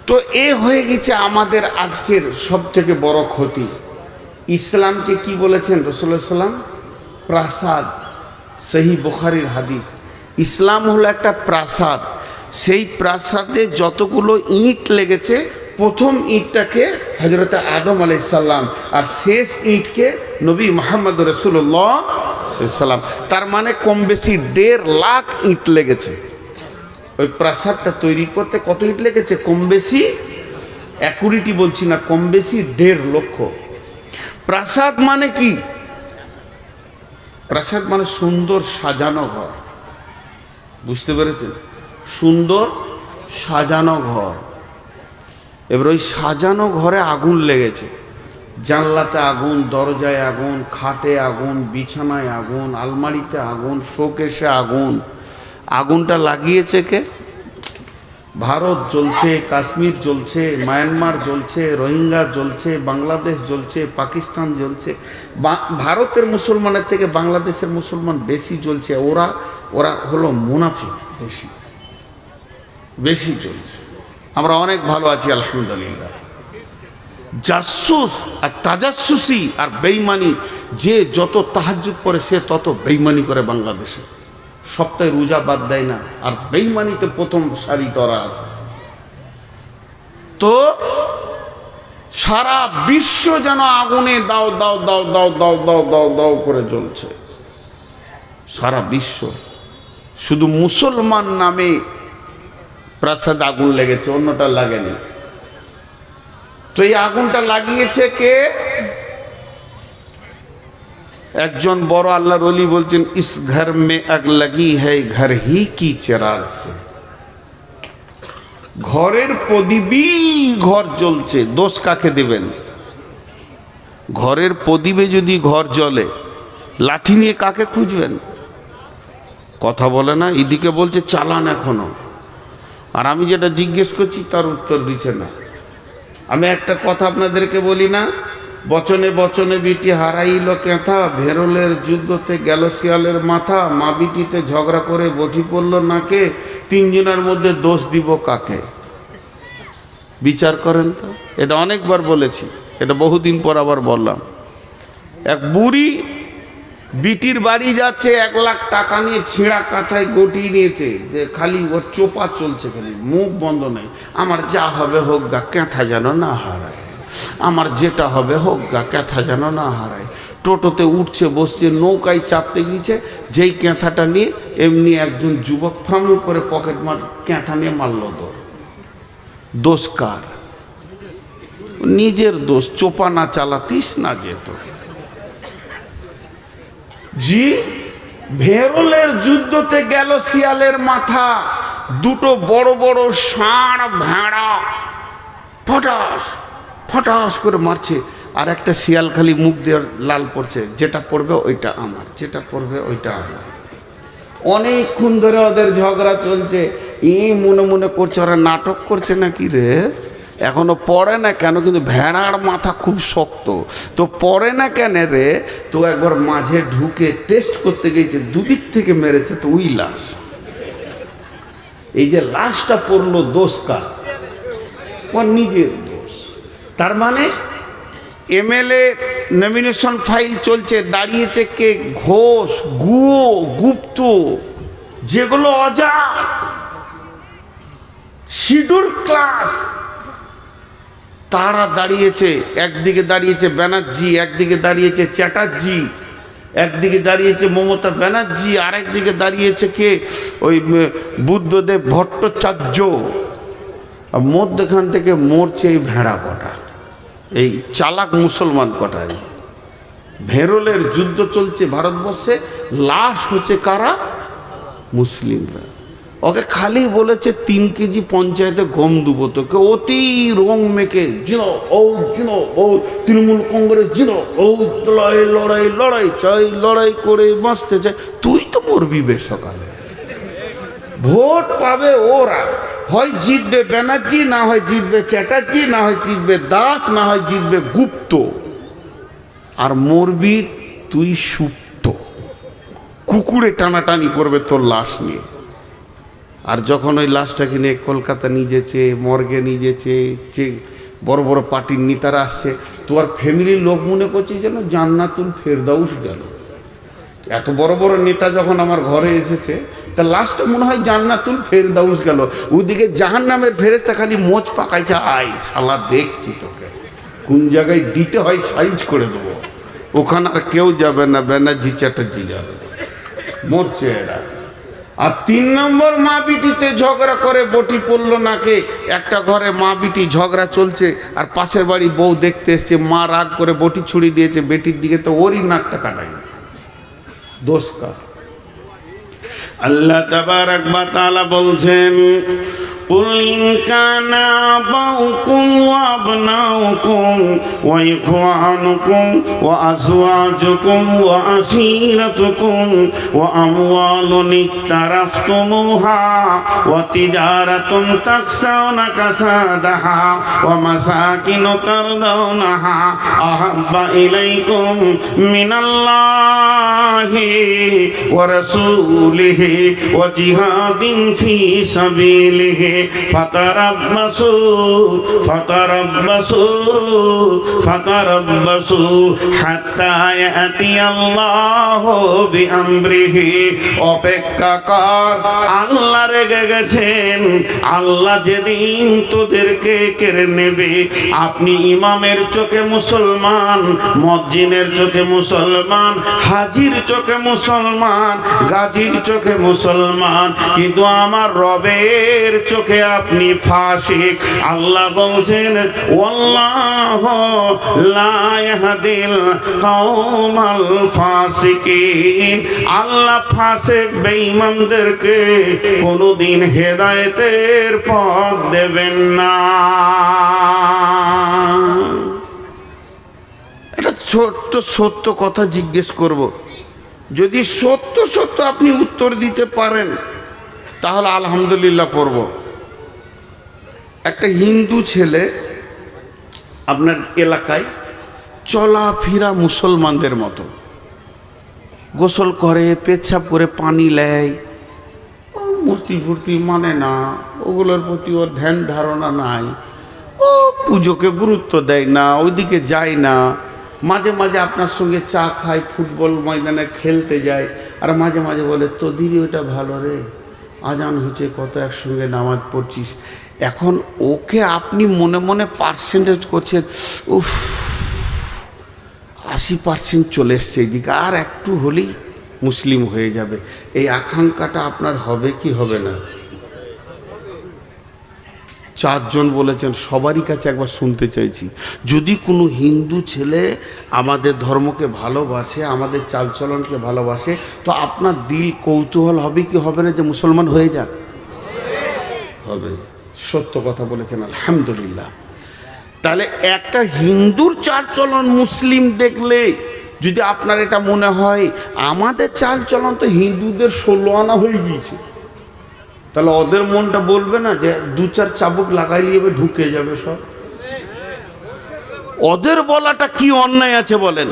তো এ হয়ে গেছে আমাদের আজকের সব থেকে বড় ক্ষতি। ইসলামকে কি বলেছেন রাসূলুল্লাহ সাল্লাম? প্রাসাদ। সহিহ বুখারীর হাদিস। ইসলাম হলো একটা প্রাসাদ। সেই প্রাসাদে যতগুলো ইট লেগেছে, প্রথম ইটটাকে হযরত আদম আলাইহিস সালাম, আর শেষ ইটকে নবী মুহাম্মদ রাসূলুল্লাহ সাল্লাম। তার মানে কম বেশি 1.5 লাখ ইট লেগেছে। ওই প্রাসাদটা তৈরি করতে কত ইট লেগেছে? কম বেশি, অ্যাকুরেটি বলছি না, কম বেশি 1.5 লক্ষ। প্রাসাদ মানে কি? প্রাসাদ মানে সুন্দর সাজানো ঘর। বুঝতে পেরেছেন? সুন্দর সাজানো ঘর। এবার ওই সাজানো ঘরে আগুন লেগেছে। জানলাতে আগুন, দরজায় আগুন, খাটে আগুন, বিছানায় আগুন, আলমারিতে আগুন, শোকেশে আগুন। আগুনটা লাগিয়েছে কে? ভারত জ্বলছে, কাশ্মীর জ্বলছে, মায়ানমার জ্বলছে, রোহিঙ্গা জ্বলছে, বাংলাদেশ জ্বলছে, পাকিস্তান জ্বলছে। ভারতের মুসলমানের থেকে বাংলাদেশের মুসলমান বেশি জ্বলছে। ওরা হলো মুনাফিক, বেশি জ্বলছে। আমরা অনেক ভালো আছি আলহামদুলিল্লাহ। জাসুস আর তাজাসুসি আর বেঈমানি, যে যত তাহাজ্জুদ পড়ে সে তত বেঈমানি করে বাংলাদেশে। সপ্তাহে রোজা বাদ দেয় না, আর বেঈমানিতে প্রথম সারি ধরা আছে। তো সারা বিশ্ব যেন আগুনে দাও দাও দাও দাও দাও দাও দাও দাও করে জ্বলছে। সারা বিশ্ব। শুধু মুসলমান নামে প্রাসাদ আগুন লেগেছে, অন্যটা লাগেনি। তো এই আগুনটা লাগিয়েছে কে? একজন বড় আল্লাহর ওলি বলছেন, ইস ঘর মে আগ লাগি হ্যায় ঘর হি কি চিরাগ সে। ঘরের প্রদীপই ঘর জ্বলছে, দোষ কাকে দেবেন? ঘরের প্রদীপে যদি ঘর জ্বলে, লাঠি নিয়ে কাকে খুঁজবেন? কথা বলে না। এদিকে বলছে চালান এখনো, আর আমি যেটা জিজ্ঞেস করছি তার উত্তর দিচ্ছে না। আমি একটা কথা আপনাদেরকে বলি না, বচনে বচনে বিটি হারাইল কেথা, ভেরলের যুদ্ধতে গেল শিয়ালের মাথা, মা বিটিতে ঝগড়া করে বটি পড়ল নাকে, তিনজনের মধ্যে দোষ দিব কাকে? বিচার করেন তো। এটা অনেকবার বলেছি। এটা বহুদিন পর আবার বললাম। এক বুড়ি বিটির বাড়ি যাচ্ছে, 1 লাখ টাকা নিয়ে ছিঁড়া কাঁথায় গটিয়ে নিয়েছে, যে খালি ওর চোপা চলছে, খালি মুখ বন্ধ নেই। আমার যা হবে হোক গা, ক্যাঁথা যেন না হারায়, আমার যেটা হবে হোক গা, ক্যাঁথা যেন না হারায়। টোটোতে উঠছে বসছে, নৌকায় চাপতে গিয়েছে, যেই ক্যাঁথাটা নিয়ে এমনি একজন যুবক ফাম করে পকেট মার ক্যাঁথা নিয়ে মারল। দোষ কার? নিজের দোষ, চোপা না চালাতিস না যেত। জি, ভেরলের যুদ্ধতে গেল শিয়ালের মাথা, দুটো বড় বড় ষাঁড় ভেড়া ফটাস ফটাস করে মারছে, আর একটা শিয়াল খালি মুখ দিয়ে লাল পড়ছে, যেটা পড়বে ওইটা আমার, যেটা পড়বে ওইটা আমার। অনেকক্ষণ ধরে ওদের ঝগড়া চলছে। মনে মনে করছে ওরা নাটক করছে নাকি রে, এখনো পড়ে না কেন? কিন্তু ভেড়ার মাথা খুব শক্ত, তো পড়ে না কেন রে? তো একবার মাঝে ঢুকে টেস্ট করতে গেছে, দুদিক থেকে মেরেছে, তো ওই লাশ। এই যে লাশটা পড়লো, দোষ কার? ওর নিজের দোষ। তার মানে এমএলএ নমিনেশন ফাইল চলছে, দাঁড়িয়েছে কে? ঘোষ, গুয়ো, গুপ্ত, যেগুলো অজাত শিডিউল ক্লাস, তারা দাঁড়িয়েছে। একদিকে দাঁড়িয়েছে ব্যানার্জি, একদিকে দাঁড়িয়েছে চ্যাটার্জি, একদিকে দাঁড়িয়েছে মমতা ব্যানার্জি, আরেকদিকে দাঁড়িয়েছে কে? ওই বুদ্ধদেব ভট্টাচার্য। মধ্যখান থেকে মরছে এই ভেড়া কটা, এই চালাক মুসলমান কটা। ভেরলের যুদ্ধ চলছে ভারতবর্ষে, লাশ হচ্ছে কারা? মুসলিমরা। ওকে খালি বলেছে 3 কেজি পঞ্চায়েতে গম দেবো তোকে, অতি রং মেখে জিনো ও জিনো ও তৃণমূল কংগ্রেস জিনো ও লড়াই লড়াই লড়াই চাই, লড়াই করে বাঁচতে চাই। তুই তো মরবি বেসকালে। ভোট পাবে ওরা, হয় জিতবে ব্যানার্জি, না হয় জিতবে চ্যাটার্জি, না হয় জিতবে দাস, না হয় জিতবে গুপ্ত, আর মরবি তুই সুপ্ত। কুকুরে টানাটানি করবে তোর লাশ নিয়ে। আর যখন ওই লাশটাকে নিয়ে কলকাতা নিয়ে যেছে, মর্গে নিয়ে যেছে, যে বড় বড় পার্টির নেতারা আসছে, তোমার ফ্যামিলির লোক মনে করছে যেন জান্নাতুল ফেরদাউস গেল। এত বড় বড় নেতা যখন আমার ঘরে এসেছে, তা লাশটা মনে হয় জান্নাতুল ফেরদাউস গেল। ওইদিকে জাহান্নামের ফেরেশতা খালি মোচ পাকাইছে, আয় শালা দেখছি তোকে কোন জায়গায় দিতে হয় সাইজ করে দেবো। ওখানে আর কেউ যাবে না, ব্যানার্জি চ্যাটার্জি যাবে। মরছে এরা। আর 3 নম্বর, মা বিটিতে ঝগড়া করে বটি পড়লো নাকে। একটা ঘরে মা বিটি ঝগড়া চলছে, আর পাশের বাড়ি বউ দেখতে এসছে, মা রাগ করে বটি ছুড়ি দিয়েছে বেটির দিকে, তো ওরই নাকটা কাটা গেছে। দোষ কার? আল্লাহ তাবারাক ওয়া তাআলা বলছেন, قل إن كان آباؤكم وأبناؤكم وإخوانكم وأزواجكم وعشيرتكم وأموال اقترفتموها وتجارة تخشون كسادها ومساكن ترضونها أحب إليكم من الله ورسوله وجهاد في سبيله فتربصوا حتى يأتي الله بأمره। অপেক্ষা কর, আল্লাহ রেগে গেছেন। আল্লাহ যেদিন তোদেরকে কেড়ে নেবে, আপনি ইমামের চোখে মুসলমান, মসজিদের চোখে মুসলমান, হাজির চোখে মুসলমান, গাজীর চোখে মুসলমান, কিন্তু আমার রবের চোখে আপনি ফাসিক। আল্লাহ বলছেন, ওয়াল্লাহু লা ইয়াহদিল কওমাল ফাসিকিন। আল্লাহ ফাসিক বেঈমানদেরকে কোনোদিন হেদায়েতের পথ দেবেন না। এটা ছোট্ট সত্য কথা জিজ্ঞেস করব, যদি সত্য সত্য আপনি উত্তর দিতে পারেন তাহলে আলহামদুলিল্লাহ পড়ব। একটা হিন্দু ছেলে আপনার এলাকায় চলাফেরা মুসলমানদের মতো, গোসল করে, পেচ্ছাপ করে, পানি নেয়, মূর্তি ফুর্তি মানে না, ওগুলোর প্রতি ওর ধ্যান ধারণা নাই, ও পুজোকে গুরুত্ব দেয় না, ওইদিকে যায় না। মাঝে মাঝে আপনার সঙ্গে চা খায়, ফুটবল ময়দানে খেলতে যায়, আর মাঝে মাঝে বলে তোদেরই ওটা ভালো রে, আজান হচ্ছে কত একসঙ্গে নামাজ পড়ছিস। এখন ওকে আপনি মনে মনে পার্সেন্টেজ করছেন, উফ 80% চলে এসছে এইদিকে, আর একটু হলেই মুসলিম হয়ে যাবে। এই আকাঙ্ক্ষাটা আপনার হবে কি হবে না? 4 জন বলেছেন, সবারই কাছে একবার শুনতে চাইছি, যদি কোনো হিন্দু ছেলে আমাদের ধর্মকে ভালোবাসে, আমাদের চালচলনকে ভালোবাসে, তো আপনার দিল কৌতূহল হবে কি হবে না যে মুসলমান হয়ে যাক? হবে। সত্য কথা বলেছেন, আলহামদুলিল্লাহ। তাহলে একটা হিন্দুর চালচলন মুসলিম দেখলে যদি আপনার এটা মনে হয় আমাদের চালচলন তো হিন্দুদের 16 আনা হয়ে গিয়েছে, তাহলে ওদের মনটা বলবে না যে 2-4 চাবুক লাগাই নিয়ে ঢুকে যাবে সব? ওদের বলাটা কি অন্যায় আছে বলেন?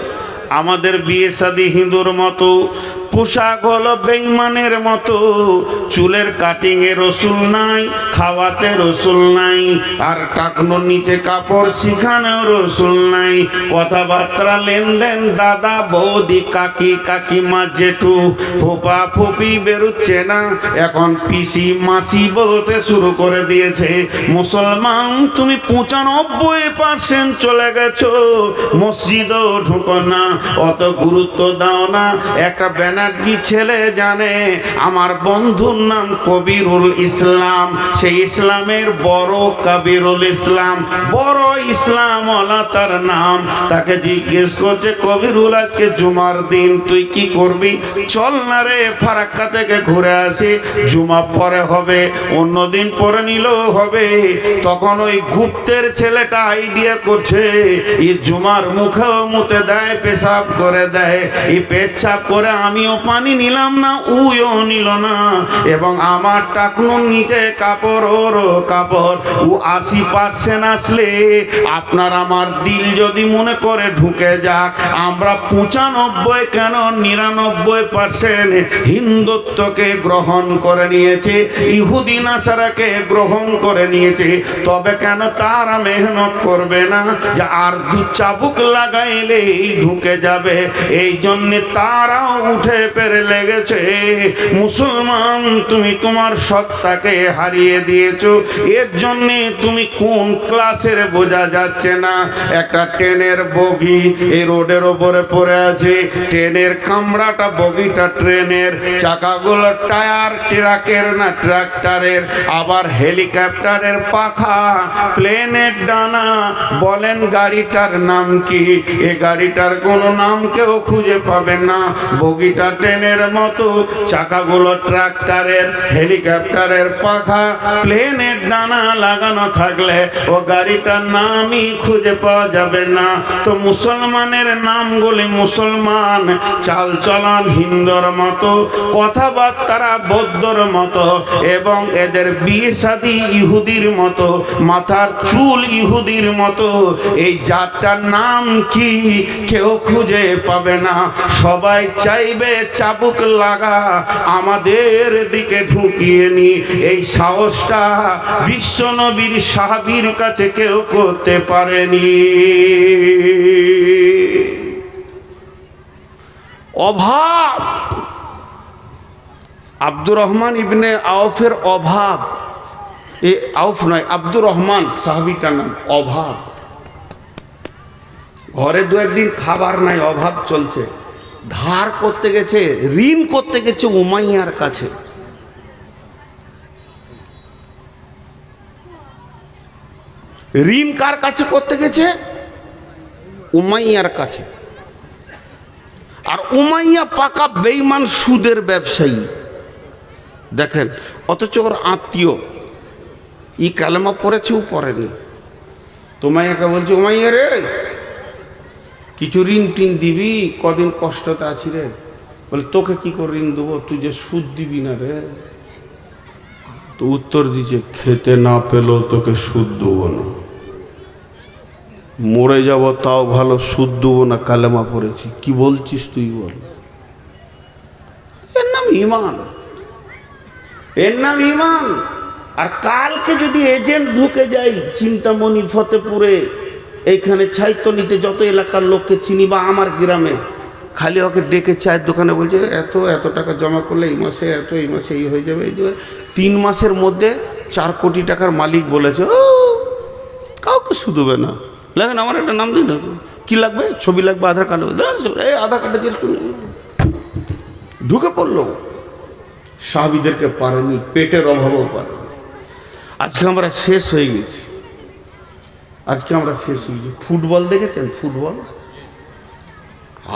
আমাদের বিয়ে শাদী হিন্দুর মতো, পোশাক হলো বেঈমানের মতো, চুলের কাটিংয়ে রসুল নাই, খাওয়াতে রসুল নাই, আর টাকনোর নিচে কাপড় শিখানেও রসুল নাই। কথাবার্তা লেনদেন দাদা বৌদি কাকি কাকিমা জেঠু ফুপা ফুপি বেরোচ্ছে না, এখন পিসি মাসি বলতে শুরু করে দিয়েছে। মুসলমান তুমি 95% চলে গেছো, মসজিদও ঢুকো না, অত গুরুত্ব দাও না। একটা ব্যানার্জি ছেলে জানে আমার বন্ধুর নাম কবিরুল ইসলাম, সেই ইসলামের বড় কবিরুল ইসলাম, বড় ইসলাম ওয়ালা তার নাম। তাকে জিজ্ঞেস করছে, কবিরুল আজকে জুমার দিন তুই কি করবি? চল না রে ফারাক্কা থেকে ঘুরে আসি, জুমা পরে হবে, অন্যদিন পরে নিলেও হবে। তখন ওই গুপ্তের ছেলেটা আইডিয়া করছে, এই জুমার মুখেও মুতে দেয়, পেশাব করে দেয়, এই পেচ্ছাপ করে আমিও পানি নিলাম না, উইও নিল না, এবং আমার টাকনুর নিচে কাপড় ওরও কাপড়। ও 80% আসলে আপনার আমার দিল যদি মনে করে ঢুকে যাক, আমরা 95 কেন 99% হিন্দুত্বকে গ্রহণ করে নিয়েছে, ইহুদি নাসারাকে গ্রহণ করে নিয়েছে, তবে কেন তারা মেহনত করবে না যে আর 2 চাবুক লাগাইলেই ঢুকে যাবে? এই জন্য তারাও উঠে পেরে লেগেছে। মুসলমান তুমি তোমার সত্তাকে হারিয়ে দিয়েছো, এর জন্যে তুমি কোন ক্লাসের বোঝা যাচ্ছে না। একটা ট্রেনের বগি এই রোডের ওপরে পড়ে আছে, ট্রেনের কামড়াটা বগিটা ট্রেনের, চাকাগুলো টায়ার ট্রাকের না ট্রাক্টরের, আবার হেলিকপ্টারের পাখা, প্লেনের ডানা, বলেন গাড়িটার নাম কি? এ গাড়িটার কোনো নাম কেউ খুঁজে পাবে না। বগিটা ট্রেনের মতো, চাকাগুলো ট্রাক্টরের, হেলিকপ্টারের পাখা, প্লেনের ডানা লাগানো থাকলে ও গাড়িটার নামই খুঁজে পাওয়া যাবে না। তো মুসলমানের নামগুলি মুসলমান, চালচলন হিন্দুর মতো, কথাবার্তা বৌদ্ধর মতো, এবং এদের বিয়ে শাদী ইহুদির মতো, মাথার চুল ইহুদির মতো। এই জাতটার নাম কি কেউ খুঁজে পাবে না। সবাই চাইবে চাবুক লাগা আমাদের দিকে ঢুকিয়ে নি। এই সাহসটা বিশ্ব নবীর সাহাবীর কাছে কেউ করতে পারেনি। অভাব, আব্দুর রহমান ইবনে আউফের অভাব, এ আউফ নয়, আব্দুর রহমান সাহাবীটার নাম। অভাব, ঘরে 2-1 দিন খাবার নাই, অভাব চলছে, ধার করতে গেছে, ঋণ করতে গেছে উমাইয়ার কাছে। ঋণ কার কাছে করতে গেছে? উমাইয়ার কাছে। আর উমাইয়া পাকা বেঈমান, সুদের ব্যবসায়ী। দেখেন, অথচ ওর আত্মীয়, ই কালেমা পড়েছে, ও পড়েনি। উমাইয়াকে বলছে, উমাইয়া রে কিছু ঋণ টিন দিবি, কদিন কষ্টতে আছি রে। বলে, তোকে কি করে ঋণ দেবো, তুই যে সুদ দিবি না রে। তো উত্তর দিচ্ছে, খেতে না পেলেও তোকে সুদ দেবো না, মরে যাব তাও ভালো, সুদ দেবো না, কালেমা পড়েছি। কি বলছিস তুই বল? এর নাম ইমান, এর নাম ইমান। আর কালকে যদি এজেন্ট ঢুকে যাই চিন্তামণি, ফতেপুরে, এইখানে ছাইতনিতে, যত এলাকার লোককে চিনি বা আমার গ্রামে, খালি ওকে ডেকে চায়ের দোকানে বলছে এত এত টাকা জমা করলে এই মাসে এত, এই মাসে এই হয়ে যাবে, এই 3 মাসের মধ্যে 4 কোটি টাকার মালিক বলেছে, ও কাউকে শুধবে না, লাগেন আমার একটা নাম দিন, কি লাগবে, ছবি লাগবে, আধার কার্ড, এই আধার কার্ডে দিয়ে ঢুকে পড়লো। সাহাবীদেরকে পারেনি, পেটের অভাবও পারেনি। আজকে আমরা শেষ হয়ে গেছি, আজকে আমরা শেষ হয়ে গেছি। ফুটবল দেখেছেন? ফুটবল,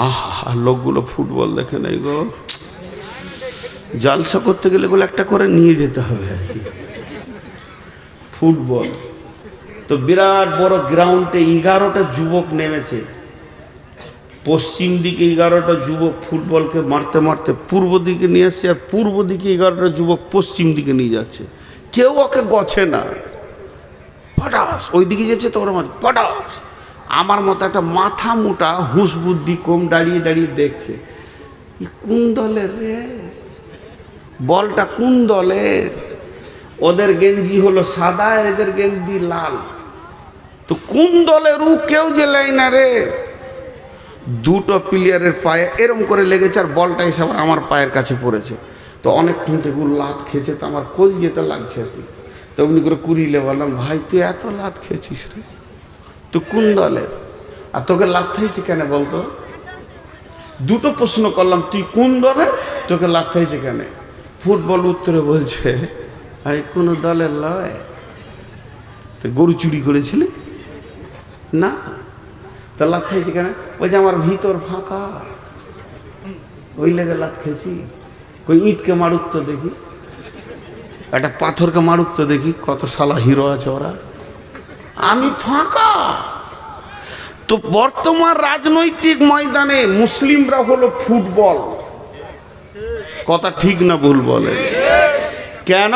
আহা, লোকগুলো ফুটবল দেখে নাই গো। জালসা করতে গেলে এগুলো একটা করে নিয়ে যেতে হবে আর কি। ফুটবল তো বিরাট বড় গ্রাউন্ডে 11টা যুবক নেমেছে, পশ্চিম দিকে 11টা যুবক ফুটবলকে মারতে মারতে পূর্ব দিকে নিয়ে আসছে, আর পূর্ব দিকে 11টা যুবক পশ্চিম দিকে নিয়ে যাচ্ছে। কেউ ওকে গছে না, পটাস ওই দিকে যাচ্ছে, তো ওরা পটাস। আমার মতো একটা মাথা মোটা হুঁশ বুদ্ধি কম দাঁড়িয়ে দাঁড়িয়ে দেখছে, কোন দলের রে, বলটা কোন দলের? ওদের গেঞ্জি হলো সাদা, এদের গেঞ্জি লাল, তো কোন দলের ও কেউ জেলাই না রে। 2টো প্লেয়ারের পায়ে এরম করে লেগেছে, আর বলটা এসে আবার আমার পায়ের কাছে পড়েছে। তো অনেকক্ষণ থেকে লাত খেয়েছে, তো আমার কল যেতে লাগছে আর কি। তো অমনি করে কুড়িলে বললাম, ভাই তুই এত লাত খেয়েছিস রে, তুই কোন দলের, আর তোকে লাত খাইছে কেন বলতো? 2টো প্রশ্ন করলাম, তুই কোন দলের, তোকে লাত খাইছে কেন? ফুটবল উত্তরে বলছে, আমি কোনো দলের লয়। তো গরু চুরি করেছিলি না, তা লাত খাইছে কেন? ওই যে আমার ভিতর ফাঁকা, ওই লেগে লাত খেয়েছি। কই ইটকে মারুক তো দেখি, একটা পাথরকে মারুক তো দেখি, কত শালা হিরো আছে ওরা, আমি ফাঁকা। তো বর্তমান রাজনৈতিক ময়দানে মুসলিমরা হলো ফুটবল। কথা ঠিক না ভুল বলে? কেন?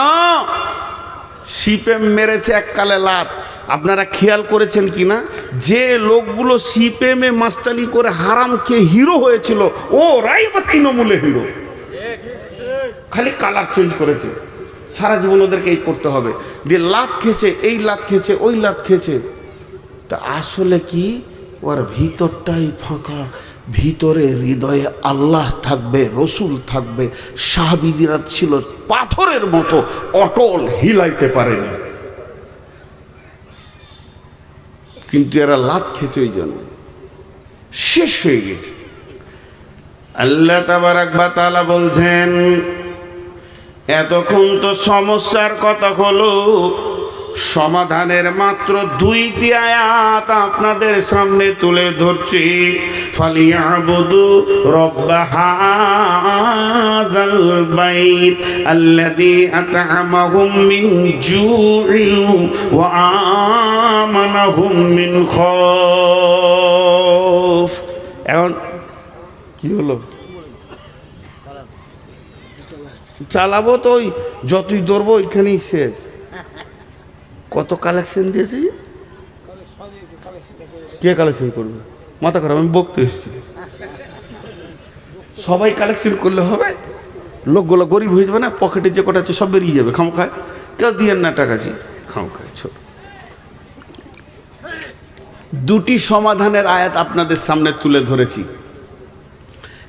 সিপিএম মেরেছে এককালে লাত, আপনারা খেয়াল করেছেন কিনা? যে লোকগুলো সিপিএমে মাস্তানি করে হারাম খেয়ে হিরো হয়েছিল, ও রাই বা তৃণমূলে হিরো, খালি কালার চেঞ্জ করেছে। সারা জীবন ওদেরকে এই করতে হবে, দিয়ে লাত খেয়েছে, এই লাত খেয়েছে, ওই লাত খেয়েছে। তা আসলে কি, ওর ভিতরটাই ফাঁকা, ভিতরে হৃদয়ে আল্লাহ থাকবে, রসুল থাকবে। সাহাবীরা ছিল পাথরের মতো অটল, হিলাইতে পারেনি, কিন্তু এরা লাত খেয়েছে, ওই জন্য শেষ হয়ে গেছে। আল্লাহ তাবারাক ওয়া তাআলা বলছেন, এতক্ষণ তো সমস্যার কথা হলো, সমাধানের মাত্র 2টি আয়াত আপনাদের সামনে তুলে ধরছি। ফালিয়াবুদু রব্ব হাযাল বাইত আল্লাযী আত'আমাহুম মিন জু'ইন ওয়া আমানাহুম মিন খাউফ। এখন কি হলো? চালাবো তো, ওই যতই ধরবো ওইখানেই শেষ। কত কালেকশন দিয়েছি, কে কালেকশন করবে? মাথা খারাপ, আমি বকতে এসেছি। সবাই কালেকশন করলে হবে? লোকগুলো গরিব হয়ে যাবে না, পকেটে যে কটা আছে সব বেরিয়ে যাবে খামখায়। কেউ দিয়েন না টাকাছি খামখায়। ছোট 2টি সমাধানের আয়াত আপনাদের সামনে তুলে ধরেছি।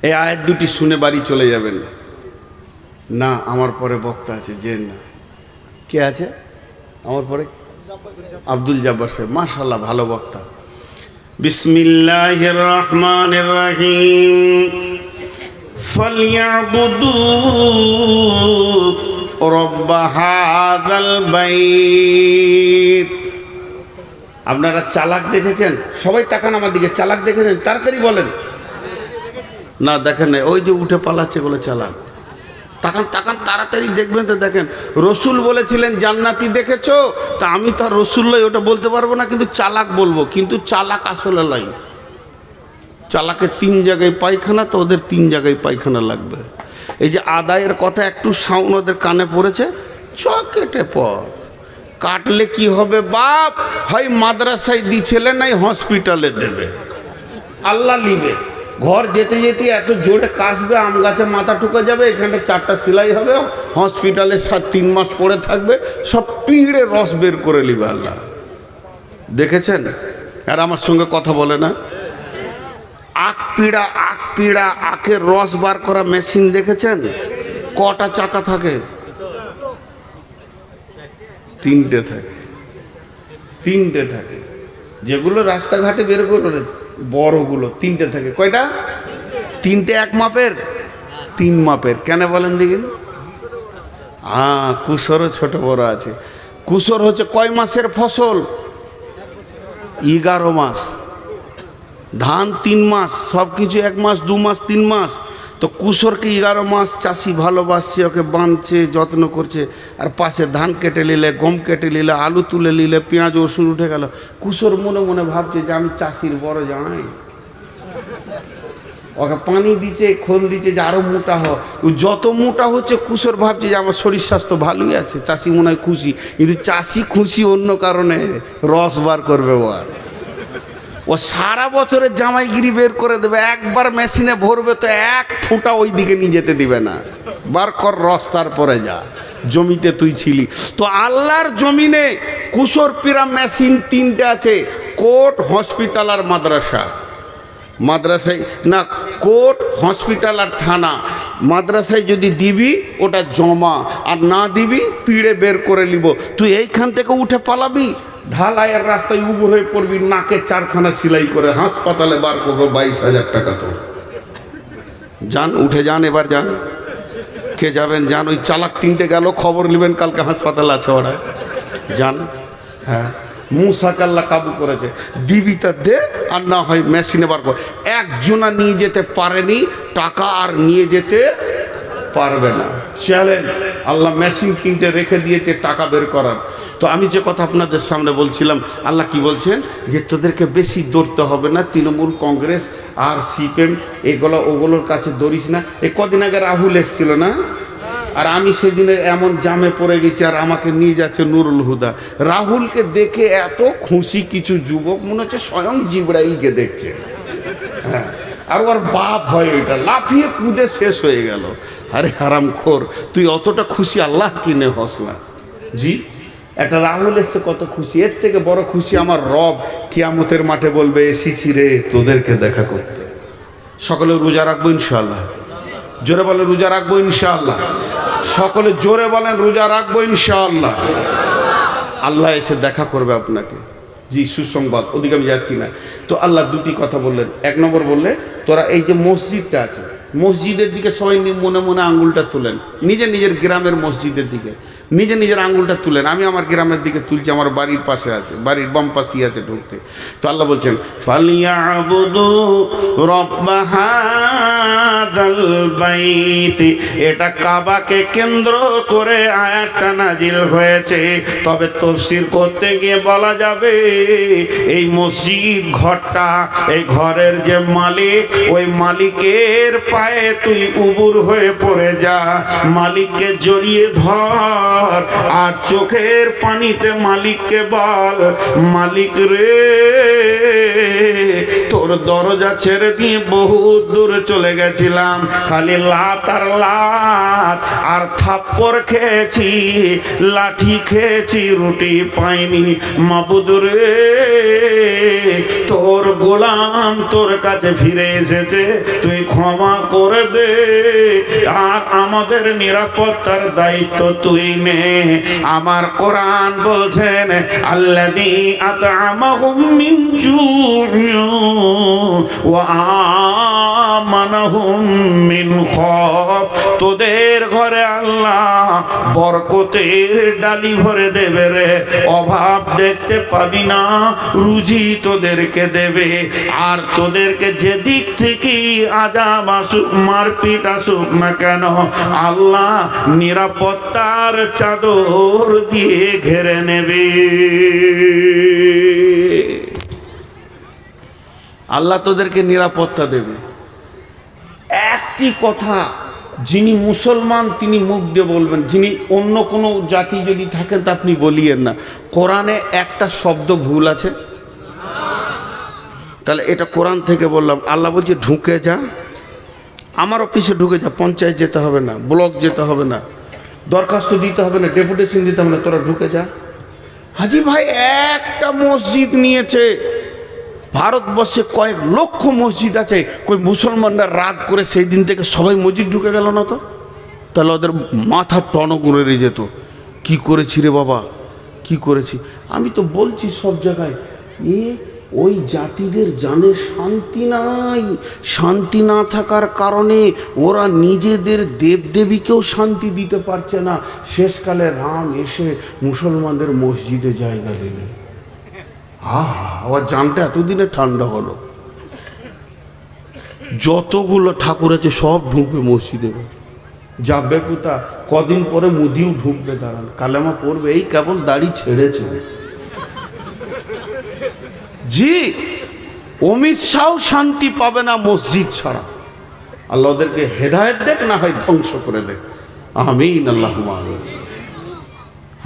এই আয়াত 2টি শুনে বাড়ি চলে যাবেন না। আমার পরে বক্তা আছে, যে না কে আছে আমার পরে? আব্দুল জব্বার সাহেব, মাশাআল্লাহ ভালো বক্তা। বিসমিল্লাহির রহমানির রহিম। ফালইয়াবুদু রব্ব হাযাল বাইত। আপনারা চালাক দেখেছেন? সবাই তাকান আমার দিকে। চালাক দেখেছেন? তাড়াতাড়ি বলেন। না দেখেন না, ওই যে উঠে পালাচ্ছে বলে চালাক। তাকান তাকান, তাড়াতাড়ি দেখবেন তো। দেখেন, রসুল বলেছিলেন জান্নাতি দেখেছো, তা আমি তো আর রসুল লই, ওটা বলতে পারবো না, কিন্তু চালাক বলবো। কিন্তু চালাক আসলে লাই, চালাকের 3 জায়গায় পায়খানা, তো ওদের 3 জায়গায় পায়খানা লাগবে। এই যে আদায়ের কথা একটু সাউন্ড ওদের কানে পড়েছে, চকেটে পর কাটলে কি হবে বাপ? হয় মাদ্রাসায় দিছেলে, নাই হসপিটালে দেবে, আল্লাহ নিবে। ঘর যেতে যেতে এত জোরে কাশবে, আম গাছে মাথা ঠুকে যাবে, এখানে 4টা সেলাই হবে, হসপিটালে 3 মাস পড়ে থাকবে, সব পিঁড়ে রস বের করে নিবে আল্লাহ। দেখেছেন? আর আমার সঙ্গে কথা বলে না। আখ পিড়া আখের রস বার করা মেশিন দেখেছেন? কটা চাকা থাকে? 3টে থাকে। 3টে থাকে। যেগুলো রাস্তাঘাটে বের করে বড়গুলো 3টে থাকে। কয়টা? 3টে এক মাপের? 3 মাপের। কেন বলেন দেখিন? কুসরও ছোট বড় আছে। কুসর হচ্ছে কয় মাসের ফসল? 11 মাস। ধান 3 মাস, সব কিছু 1 মাস 2 মাস 3 মাস। তো কুসরকে 11 মাস চাষি ভালোবাসছে, ওকে বাঁধছে, যত্ন করছে। আর পাশে ধান কেটে নিলে, গম কেটে নিলে, আলু তুলে নিলে, পেঁয়াজ রসুন উঠে গেল। কুসর মনে মনে ভাবছে যে আমি চাষির বড় জামাই, ওকে পানি দিচ্ছে, খোল দিচ্ছে যে আরো মোটা হ। যত মোটা হচ্ছে কুসর ভাবছে যে আমার শরীর স্বাস্থ্য ভালোই আছে, চাষি মনে হয় খুশি। কিন্তু চাষি খুশি অন্য কারণে, রস বার করবে ও সারা বছরের জামাইগিরি বের করে দেবে। একবার মেশিনে ভরবে তো 1 ফুটা ওই দিকে নিয়ে যেতে দিবে না। বার কর রস, তারপরে যা, জমিতে তুই ছিলি। তো আল্লাহর জমিনে কুসর পিরা মেশিন 3টে আছে। কোর্ট, হসপিটাল আর মাদ্রাসা। মাদ্রাসায় না, কোর্ট, হসপিটাল আর থানা। মাদ্রাসায় যদি দিবি ওটা জমা, আর না দিবি পিড়ে বের করে নিব। তুই এইখান থেকে উঠে পালাবি, ঢালাইয়ের রাস্তায় উবুর হয়ে পড়বি, নাকে 4খানা সেলাই করে হাসপাতালে বার করবো 22,000 টাকা। তো যান, উঠে যান, এবার যান। কে যাবেন? যান। ওই চালাক 3টে গেল, খবর নেবেন কালকে হাসপাতালে আছে ওরা। যান। হ্যাঁ, মুসাকাল্লা কাবু করেছে। দিবি তা দে, আর না হয় মেশিনে বার কর। একজনা নিয়ে যেতে পারেনি টাকা, আর নিয়ে যেতে পারবে না। চ্যালেঞ্জ। আল্লাহ মেশিন 3টে রেখে দিয়েছে টাকা বের করার। তো আমি যে কথা আপনাদের সামনে বলছিলাম, আল্লাহ কি বলছেন? যে তোদেরকে বেশি দৌড়তে হবে না, তৃণমূল, কংগ্রেস আর সিপিএম এগুলো ওগুলোর কাছে দৌড়িস না। এই কদিন আগে রাহুল এসেছিল না? আর আমি সেদিনে এমন জামে পড়ে গেছি, আর আমাকে নিয়ে যাচ্ছে নুরুল হুদা। রাহুলকে দেখে এত খুশি কিছু যুবক, মনে হচ্ছে স্বয়ং জিবরাইলকে দেখছে। হ্যাঁ, আর ওর বাপ হয় ওইটা, লাফিয়ে কুদে শেষ হয়ে গেল। আরে হারামখোর, তুই অতটা খুশি আল্লাহ কিনে হস না। জি, একটা রাহুল এসছে কত খুশি। এর থেকে বড় খুশি আমার রব কিয়ামতের মাঠে বলবে, এসেছি রে তোদেরকে দেখা করতে। সকলে রোজা রাখবো ইনশাআল্লাহ। জোরে বলেন রোজা রাখবো ইনশাআল্লাহ। সকলে জোরে বলেন রোজা রাখবো ইনশাআল্লাহ। আল্লাহ এসে দেখা করবে আপনাকে। জি, সুসংবাদ। ওদিকে আমি যাচ্ছি না। তো আল্লাহ 2টি কথা বললেন। 1 নম্বর বললে, তোরা এই যে মসজিদটা আছে, মসজিদের দিকে সবাই মনে মনে আঙ্গুলটা তুলেন। নিজের গ্রামের মসজিদের দিকে নিজের আঙ্গুলটা তুলেন। আমি আমার গ্রামের দিকে তুলছি, আমার বাড়ির পাশে আছে, বাড়ির বাম পাশেই আছে ঢুকতে। তো আল্লাহ বলছেন, ফালিয়াবুদু রব্ব হাযাল বাইত। এটা কাবাকে কেন্দ্র করে আয়াতটা নাজিল হয়েছে। তবে তাফসীর করতে গিয়ে বলা যাবে, এই মসজিদ ঘরটা, এই ঘরের যে মালিক, ওই মালিকের পায়ে তুই উবুর হয়ে পড়ে যা, মালিককে জড়িয়ে ধর, আর চোখের পানিতে মালিককে বল, মালিক রে, তোর দরজা ছেড়ে দিয়ে বহুত দূরে চলে গেছিলাম, খালি লাত আর লাত আর থাপ্পড় খেয়েছি, লাঠি খেয়েছি, রুটি পাইনি। মাবুদ রে, তোর গোলাম তোর কাছে ফিরে এসেছে, তুই ক্ষমা করে দে, আর আমাদের নিরাপত্তার দায়িত্ব তুই নে। আমার কোরআন বলছেন, আল্লাযী আত'আমাহুম মিন জু'ইন ওয়া আমানাহুম মিন খাওফ। তোদের ঘরে আল্লাহ বরকতের ডালি ভরে দেবে রে, অভাব দেখতে পাবি না, রুজি তোদেরকে দেবে। আর তোদেরকে যেদিক থেকে আযাব আসুক, মারপিট আসুক না কেন, আল্লাহ নিরাপত্তার চাদর দিয়ে ঘেরে নেবে। আল্লাহ তোদেরকে নিরাপত্তা দেবে। একটি কথা যিনি মুসলমান তিনি মুখ দিয়ে বলবেন, যিনি অন্য কোনো জাতি যদি থাকেন তা আপনি বলিয়েন না, কোরআনে একটা শব্দ ভুল আছে? তাহলে এটা কোরআন থেকে বললাম। আল্লাহ বলছে ঢুকে যা, আমার অফিসে ঢুকে যা, পঞ্চায়েত যেতে হবে না, ব্লক যেতে হবে না, দরখাস্ত দিতে হবে না, ডেপুটেশন দিতে হবে না, তোরা ঢুকে যা। হাজি ভাই একটা মসজিদ নিয়েছে, ভারতবর্ষে কয়েক লক্ষ মসজিদ আছে, কই মুসলমানরা রাগ করে সেই দিন থেকে সবাই মসজিদ ঢুকে গেল না তো? তাহলে ওদের মাথা টনক উড়ে যেত, কি করেছি রে বাবা, কি করেছি। আমি তো বলছি সব জায়গায়, ওই জাতিদের জানে শান্তি নাই, শান্তি না থাকার কারণে ওরা নিজেদের দেবদেবীকেও শান্তি দিতে পারছে না। শেষকালে রাম এসে মুসলমানদের মসজিদে জায়গা দিলেন। আমার জানটা এতদিনে ঠান্ডা হলো। যতগুলো ঠাকুর আছে সব ঢুকবে মসজিদে, যাবে কোথা? কদিন পরে মুদিও ঢুকবে, দাঁড়ান কালেমা পড়বে, এই কেবল দাড়ি ছেড়েছে। জি, অমিত শাহ শান্তি পাবে না মসজিদ ছাড়া। আল্লাহ ওদেরকে হেদায়েত দেখ, না হয় ধ্বংস করে দেখ। আমিন, আল্লাহুম্মা আমিন।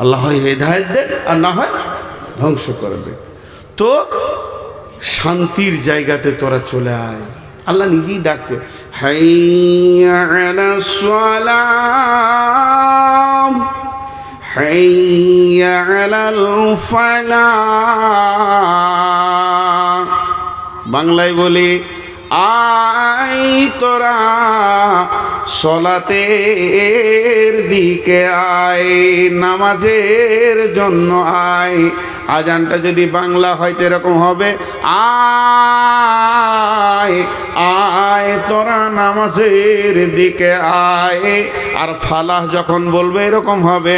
আল্লাহ হয় হেদায়েত দেখ, আর না হয় ধ্বংস করে দেখ। তো শান্তির জায়গাতে তোরা চলে আয়। আল্লাহ নিজেই ডাকছে, হাইয়া আলাস সালাম, হাইয়া আলাল ফালাহ। বাংলায় বলে, আয় তোরা সলাতের দিকে আয়, নামাজের জন্য আয়। আজানটা যদি বাংলা হয় তো এরকম হবে, আয় আয় তোরা নামাজের দিকে আয়। আর ফালাহ যখন বলবে এরকম হবে,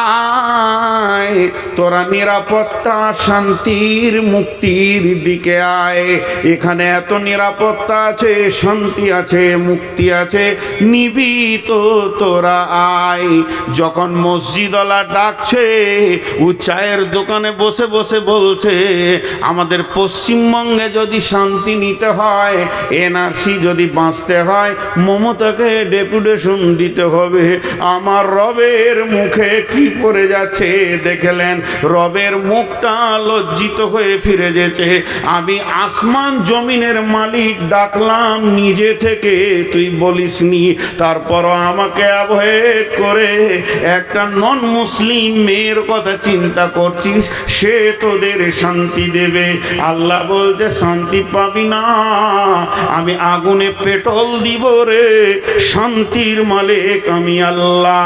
আয় তোরা নিরাপত্তা, শান্তির, মুক্তির দিকে আয়। এখানে এত নিরাপত্তা আছে, শান্তি আছে, মুক্তি আছে, নিবি তো তোরা আয়। যখন মসজিদওয়ালা ডাকছে, ও চায়ের দোকানে বসে বসে বলছে, আমাদের পশ্চিমবঙ্গে যদি শান্তি নিতে হয়, এনআরসি যদি বাঁচতে হয়, মমতাকে ডেপুটেশন দিতে হবে। আমার রবের মুখে কি পড়ে যাচ্ছে দেখলেন? রবের মুখটা লজ্জিত হয়ে ফিরে যেছে। আমি আসমান জমিনের মালিক ডাকলাম নিজে থেকে, তুই বলিসনি। তারপরও আমাকে অ্যাভয়েড করে একটা নন মুসলিম মেয়ের কথা চিন্তা করছিস, সে তোদের শান্তি দেবে। আল্লাহ বলছে শান্তি পাবি না, আমি আগুনে পেট্রোল দিব রে। শান্তির মালিক আমি আল্লাহ।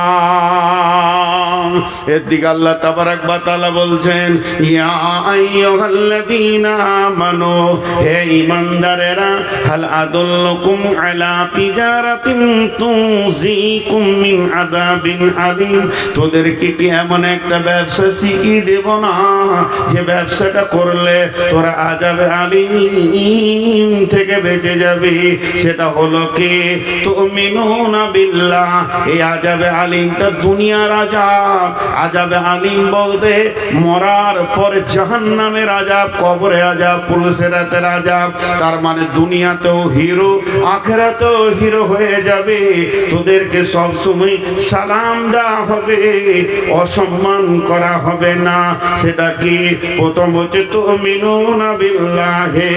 এদিকে আল্লাহ তাবারাক ওয়া তাআলা বলছেন, ইয়া আইয়ুহাল্লাযীনা আমানু, হে ঈমানদারেরা, হাল আদুল্লুকুম আলা তিজারাতিন তুনজিকুম মিন আযাবিন আলীম। তোদেরকে কি এমন একটা ব্যবসা শিখিয়ে দেব না, যে ব্যবসাটা করলে তোরা আযাবে আলীম থেকে বেঁচে যাবে? সেটা হলো কি? তুমিনুনা বিল্লাহ। এই আযাবে আলীমটা দুনিয়ার আযাব। আযাবে আলীম বলতে মরার পরে জাহান্নামের আযাব, কবরে আযাব, পুলসিরাতের আযাব। তার মানে দুনিয়াতেও হিরো, আখিরাতেও হিরো হয়ে যাবে। তোদেরকে সব সময় সালাম দেওয়া হবে, অসম্মান করা হবে না। সেটা কি? প্রথম হচ্ছে তুমিনুনা বিল্লাহি,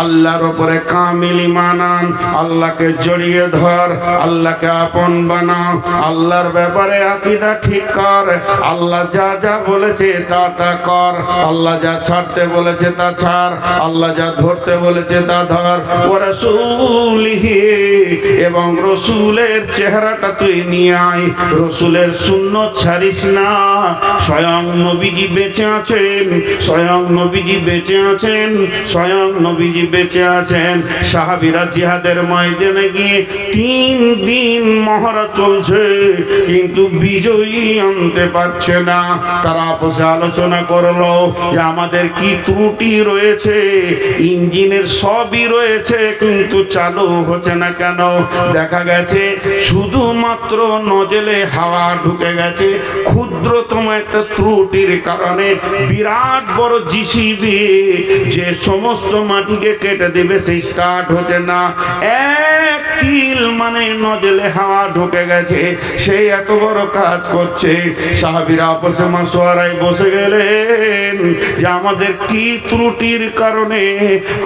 আল্লাহর উপরে কামিল ঈমান আন, আল্লাহকে জড়িয়ে ধর, আল্লাহকে আপন বানাও, আল্লাহর ব্যাপারে আকীদা ঠিক কর। আল্লাহ যা যা বলেছে তা তা কর, আল্লাহ যা ছাড়তে বলেছে তা ছাড়, আল্লাহ যা ধরতে বলেছে তা ধর। ওয়া রাসূলিহি, এবং রসুলের চেহারাটা তুই নিয়ে আয়, রসুলের সুন্নত ছাড়িস না। স্বয়ং নবীজি বেঁচে আছেন, স্বয়ং নবীজি বেঁচে আছেন, স্বয়ং নবীজি বেঁচে আছেন। সাহাবীরা জিহাদের ময়দানে গিয়ে 3 দিন মহড়া চলছে, কিন্তু বিজয়ী আনতে পারছে না। তারা আপসে আলোচনা করলো যে আমাদের কি ত্রুটি রয়েছে, ইঞ্জিনের সবই রয়েছে কিন্তু চালু হচ্ছে না কেন? দেখা গেছে শুধুমাত্র নজলে হাওয়া ঢুকে গেছে। ক্ষুদ্রতম একটা ত্রুটির কারণে বিরাট বড় জিসিবি যে সমস্ত মাটিকে কেটে দেবে, সেই স্টার্ট হচ্ছে না। তিল মানে নজলে হাওয়া ঢুকে গেছে, সেই এত বড় কাজ করছে। সাহাবীরা আপসে মাসওয়ারায় বসে গেলেন যে আমাদের কি ত্রুটির কারণে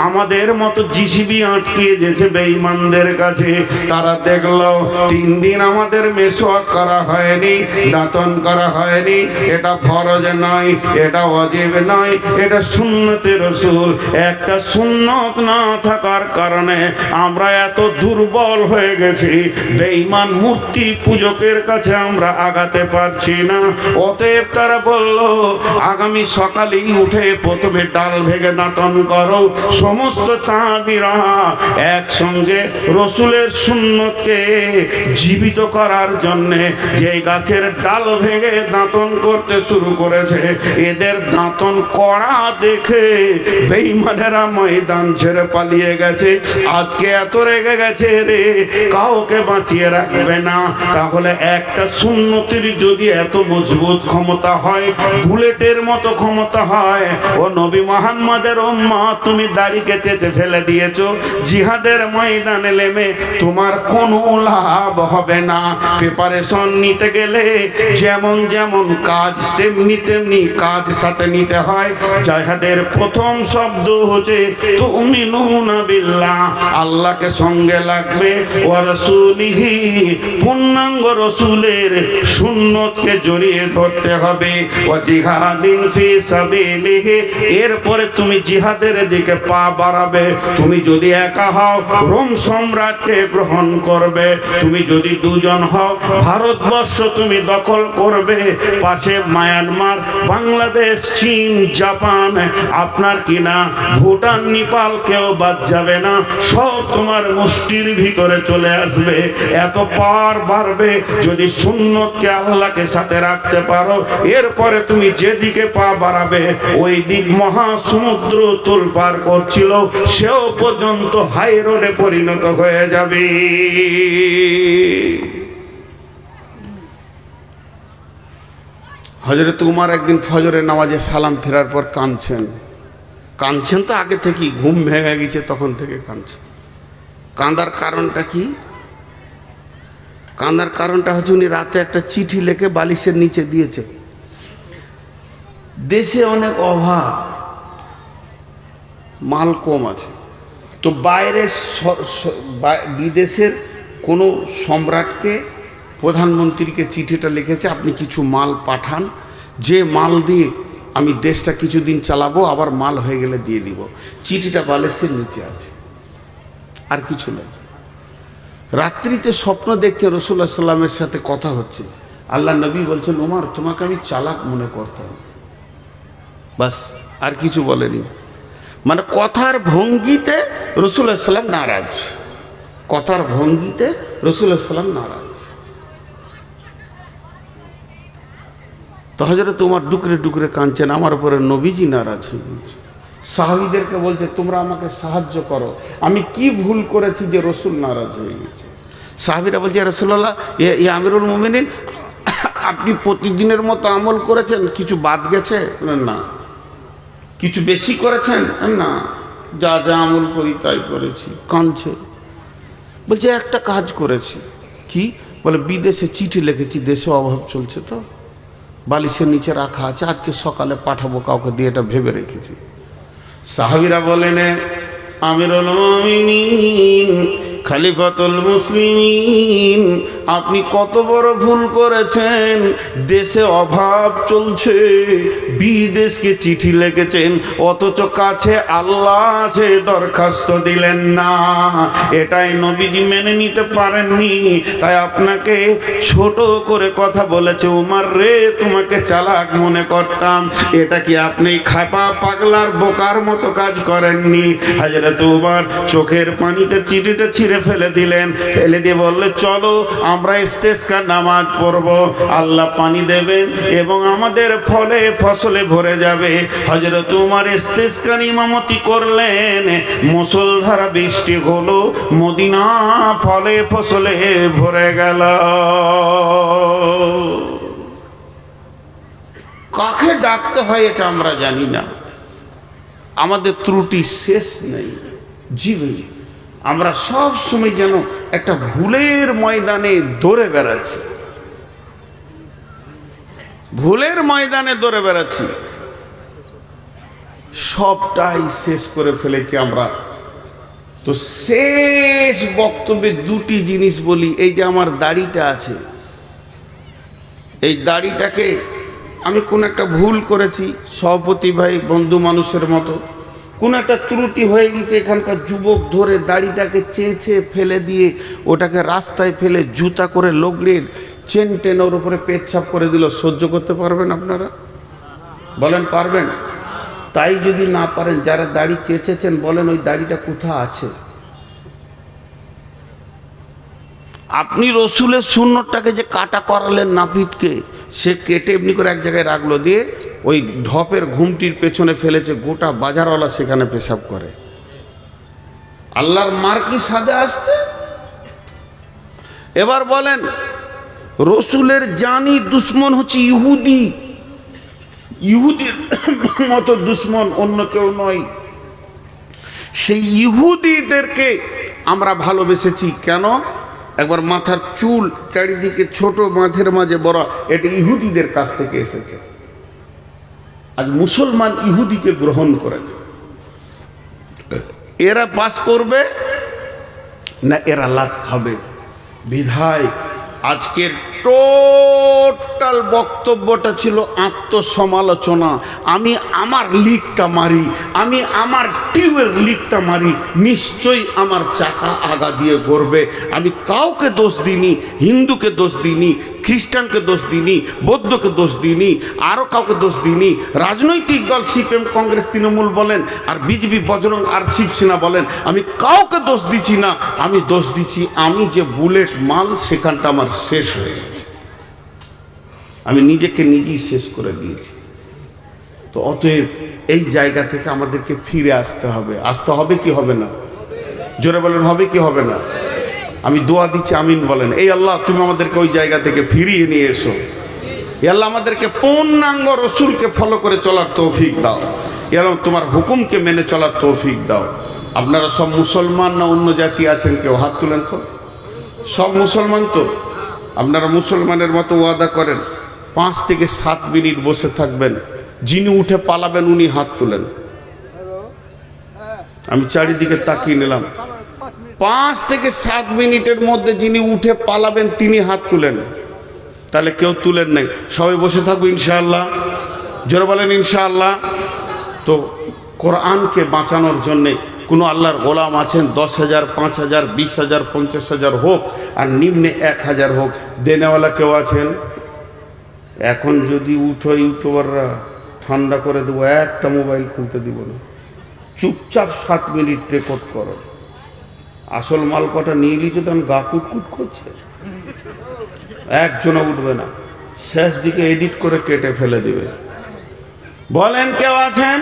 আমাদের মতো জিসিবি আটকে যেছে বেঈমানদের কাছে। তারা দেখলো 3 দিন আমাদের মেসওয়াক করা হয়নি, দাঁতন করা হয়নি। এটা ফরজ নয়, এটা ওয়াজিব নয়, এটা সুন্নতে রাসূল। একটা সুন্নত না থাকার কারণে আমরা এত দুর্বল হয়ে গেছি, বেঈমান মূর্তি পূজকের কাছে আমরা আগাতে পারছি না। অতএব তারা বলল আগামী সকালেই উঠে প্রথমে ডাল ভেঙে দাঁতন করো। সমস্ত সাহাবীরা একসঙ্গে রসুলের সুন্নতকে জীবিত করার জন্যে যে গাছের ডাল ভেঙে দাঁতন করতে শুরু করেছে, এদের দাঁতন কড়া দেখে বেঈমানেরা ময়দান ছেড়ে পালিয়ে গেছে। আজকে এত রেগে গেছে রে, কাউকে বাঁচিয়ে রাখবে না। তাহলে একটা সুন্নতির যদি এত মজবুত ক্ষমতা হয়, বুলেটের মতো ক্ষমতা হয়, ও নবী মুহাম্মদের উম্মত তুমি দাড়িকে চেঁচে ফেলে দিয়েছো, জিহাদের ময়দানে নেমে তোমার কোনো লাভ হবে না। প্রিপারেশন নিতে গেলে যেমন যেমন কাজ তেমনি তেমনি কাজ সাথে নিতে হয়। জিহাদের প্রথম শব্দ হচ্ছে তুমিনুনা বিল্লাহ, আল্লাহকে সঙ্গে লাগবে, ওয়া রাসূলিহি, পূর্ণাঙ্গ রসুলের সুন্নতকে জড়িয়ে ধরতে হবে, ওয়া জিহাদিন ফি সাবিলিহি, এরপরে তুমি জিহাদের দিকে পা বাড়াবে। তুমি যদি একা হও রোম সম্রাটকে গ্রহণ করবে, তুমি যদি 2 জন হও ভারতবর্ষ তুমি দখল করবে, পাশে মায়ানমার, বাংলাদেশ, চীন, জাপান, আপনার কিনা ভুটান, নেপাল কেউ বাদ যাবে না, সব তোমার মুষ্টির ভিতরে চলে আসবে। এত পাওয়ার বাড়বে যদি সুন্নতকে আল্লাহকে সাথে রাখতে পারো। এরপরে তুমি যেদিকে পা বাড়াবে ওই দিক মহাসমুদ্র তোলপাড় করছিল, সেও পর্যন্ত হাই রোডে পরিণত হয়ে যাবে। হযরত উমর একদিন ফজরের নামাজে সালাম ফেরার পর কাঁদছেন তো আগে থেকেই, ঘুম ভেঙে গেছে তখন থেকে কাঁদছেন। কাঁদার কারণটা কি? কাঁদার কারণটা হচ্ছে উনি রাতে একটা চিঠি লিখে বালিশের নিচে দিয়েছে। দেশে অনেক অভাব, মাল কম আছে, তো বিদেশের কোনো সম্রাটকে, প্রধানমন্ত্রীকে চিঠিটা লিখেছে আপনি কিছু মাল পাঠান, যে মাল দিয়ে আমি দেশটা কিছুদিন চালাবো, আবার মাল হয়ে গেলে দিয়ে দিব। চিঠিটা বালিশের নিচে আছে, আর কিছু নেই। রাত্রিতে স্বপ্ন দেখছে রাসূলুল্লাহ সাল্লাল্লাহু আলাইহি ওয়াসাল্লামের সাথে কথা হচ্ছে। আল্লাহ নবী বলছেন ওমর তোমাকে আমি চালাক মনে করতাম, বাস, আর কিছু বলেনি। মানে কথার ভঙ্গিতে রাসূলুল্লাহ সাল্লাল্লাহু আলাইহি ওয়াসাল্লাম নারাজ, কথার ভঙ্গিতে রাসূলুল্লাহ সাল্লাল্লাহু আলাইহি ওয়াসাল্লাম নারাজ। তো হযরত উমর ডুকরে ডুকরে কাঁদছেন, আমার উপরে নবীজি নারাজ হয়ে গেছে। সাহাবীদেরকে বলছে তোমরা আমাকে সাহায্য করো, আমি কি ভুল করেছি যে রসুল নারাজ হয়ে গেছে। সাহাবীরা বলছে রাসূলুল্লাহ, ইয়া আমিরুল মুমিনিন, আপনি প্রতিদিনের মতো আমল করেছেন, কিছু বাদ গেছে? না। কিছু বেশি করেছেন? না, যা যা আমল করি তাই করেছি। কাঁদছে, বলছে একটা কাজ করেছি। কি? বলে বিদেশে চিঠি লিখেছি, দেশে অভাব চলছে তো, বালিশের নিচে রাখা আছে, আজকে সকালে পাঠাবো কাউকে দিয়ে, এটা ভেবে রেখেছি। সাহাবীরা বলেন আমিরুল মুমিনিন, খলিফাতুল মুসলিমিন, আপনি কত বড় ভুল করেছেন। দেশে অভাব চলছে, বিদেশকে চিঠি লিখেছেন, অথচ কাছে আল্লাহ আছে, দরখাস্ত দিলেন না। এটাই নবীজি মেনে নিতে পারেননি, তাই আপনাকে ছোট করে কথা বলেছে। উমর রে, তোমাকে চালাক মনে করতাম, এটা কি আপনি খাপা পাগলার বোকার মতো কাজ করেননি? হযরত উমর চোখের পানিতে চিঠিটা ছিঁড়ে ফেলে দিলেন, ফেলে দিয়ে বললে চলো আমরা ইস্তেসকার নামাজ পড়ব, আল্লাহ পানি দেবেন এবং আমাদের ফলে ফসলে ভরে যাবে। হযরত উমর ইস্তেসকার ইমামতি করলেন, মুষলধারা বৃষ্টি হলো, মদিনা ফলে ফসলে ভরে গেল। কাকে ডাকতে হয় এটা আমরা জানি না, আমাদের ত্রুটি শেষ নেই। জি ভাই, আমরা সব সময় যেন একটা ভুলের ময়দানে দৌড়ে বেড়াচ্ছি, ভুলের ময়দানে দৌড়ে বেড়াচ্ছি। সবটাই শেষ করে ফেলেছি আমরা। তো শেষ বক্তব্যে দুটি জিনিস বলি। এই যে আমার দাড়িটা আছে, এই দাড়িটাকে আমি কোন একটা ভুল করেছি, সভাপতি ভাই বন্ধু মানুষের মতো কোন একটা ত্রুটি হয়ে গেছে, এখানকার যুবক ধরে দাড়িটাকে চেঁচে ফেলে দিয়ে ওটাকে রাস্তায় ফেলে জুতা করে লগড়ে চেন টেন ওর উপরে পেচ্ছাপ করে দিল। সহ্য করতে পারবেন আপনারা? বলেন পারবেন? তাই যদি না পারেন, যারা দাড়ি চেঁচেছেন বলেন ওই দাড়িটা কোথা আছে? আপনি রসুলের সুন্নতটাকে যে কাটা করালেন নাপিতকে, সে কেটে এমনি করে এক জায়গায় রাখলো, দিয়ে ওই ঢপের ঘুমটির পেছনে ফেলেছে, গোটা বাজারওয়ালা সেখানে পেশাব করে। আল্লাহর মার কি সাদে আসছে? এবার বলেন, রসুলের জানি দুশ্মন হচ্ছে ইহুদি, ইহুদির মতো দুশ্মন অন্য কেউ নয়। সেই ইহুদিদেরকে আমরা ভালোবেসেছি কেন? একবার মাথার চুল চারিদিকে ছোট, মাঝের মাঝে বড়, এটা ইহুদিদের কাছ থেকে এসেছে। আজ মুসলমান ইহুদিকে গ্রহণ করেছে। এরা পাস করবে না এরা লাত খাবে? বিধায় আজকের টোটাল বক্তব্যটা ছিল আত্মসমালোচনা। আমি আমার লিকটা মারি, আমি আমার টিউবের লিকটা মারি, নিশ্চয়ই আমার চাকা আগা দিয়ে গড়বে। আমি কাউকে দোষ দিইনি, হিন্দুকে দোষ দিইনি, খ্রিস্টানকে দোষ দিইনি, বৌদ্ধকে দোষ দিইনি, আরও কাউকে দোষ দিইনি। রাজনৈতিক দল সিপিএম, কংগ্রেস, তৃণমূল বলেন, আর বিজেপি, বজরং আর শিবসেনা বলেন, আমি কাউকে দোষ দিচ্ছি না। আমি দোষ দিচ্ছি আমি যে বুলেট মাল, সেখানটা আমার শেষ হয়ে গেছে, আমি নিজেকে নিজেই শেষ করে দিয়েছি। তো অতএব এই জায়গা থেকে আমাদেরকে ফিরে আসতে হবে। আসতে হবে কি হবে না? জোরে বলেন, হবে কি হবে না? আমি দোয়া দিচ্ছি, আমিন বলেন। এই আল্লাহ, তুমি আমাদেরকে ওই জায়গা থেকে ফিরিয়ে নিয়ে এসো। এই আল্লাহ, আমাদেরকে পূর্ণাঙ্গ রসুলকে ফলো করে চলার তৌফিক দাও এবং তোমার হুকুমকে মেনে চলার তৌফিক দাও। আপনারা সব মুসলমান না অন্য জাতি আছেন? কেউ হাত তুলেন তো। সব মুসলমান তো? আপনারা মুসলমানের মতো ওয়াদা করেন 5 থেকে 7 মিনিট বসে থাকবেন, যিনি উঠে পালাবেন উনি হাত তুলেন। আমি চারিদিকে তাকিয়ে নিলাম, 5 থেকে 7 মিনিটের মধ্যে যিনি উঠে পালাবেন তিনি হাত তুলেন। তাহলে কেউ তুলেন নাই, সবাই বসে থাকবো ইনশাআল্লাহ। জোরে বলেন ইনশাআল্লাহ। তো কোরআনকে বাঁচানোর জন্যে কোনো আল্লাহর গোলাম আছেন, 10,000, 5,000, 20,000, 50,000 হোক, আর নিম্নে 1,000 হোক, দেনেওয়ালা কেউ আছেন? এখন যদি উঠো ইউটিউবাররা, ঠান্ডা করে দেবো, একটা মোবাইল খুলতে দিব না, চুপচাপ 7 মিনিট রেকর্ড করো। আসল মাল কটা নিয়ে গেছে, তখন গা কুটকুট করছে, একজনও উঠবে না, শেষ দিকে এডিট করে কেটে ফেলে দিবে। বলেন কেউ আছেন?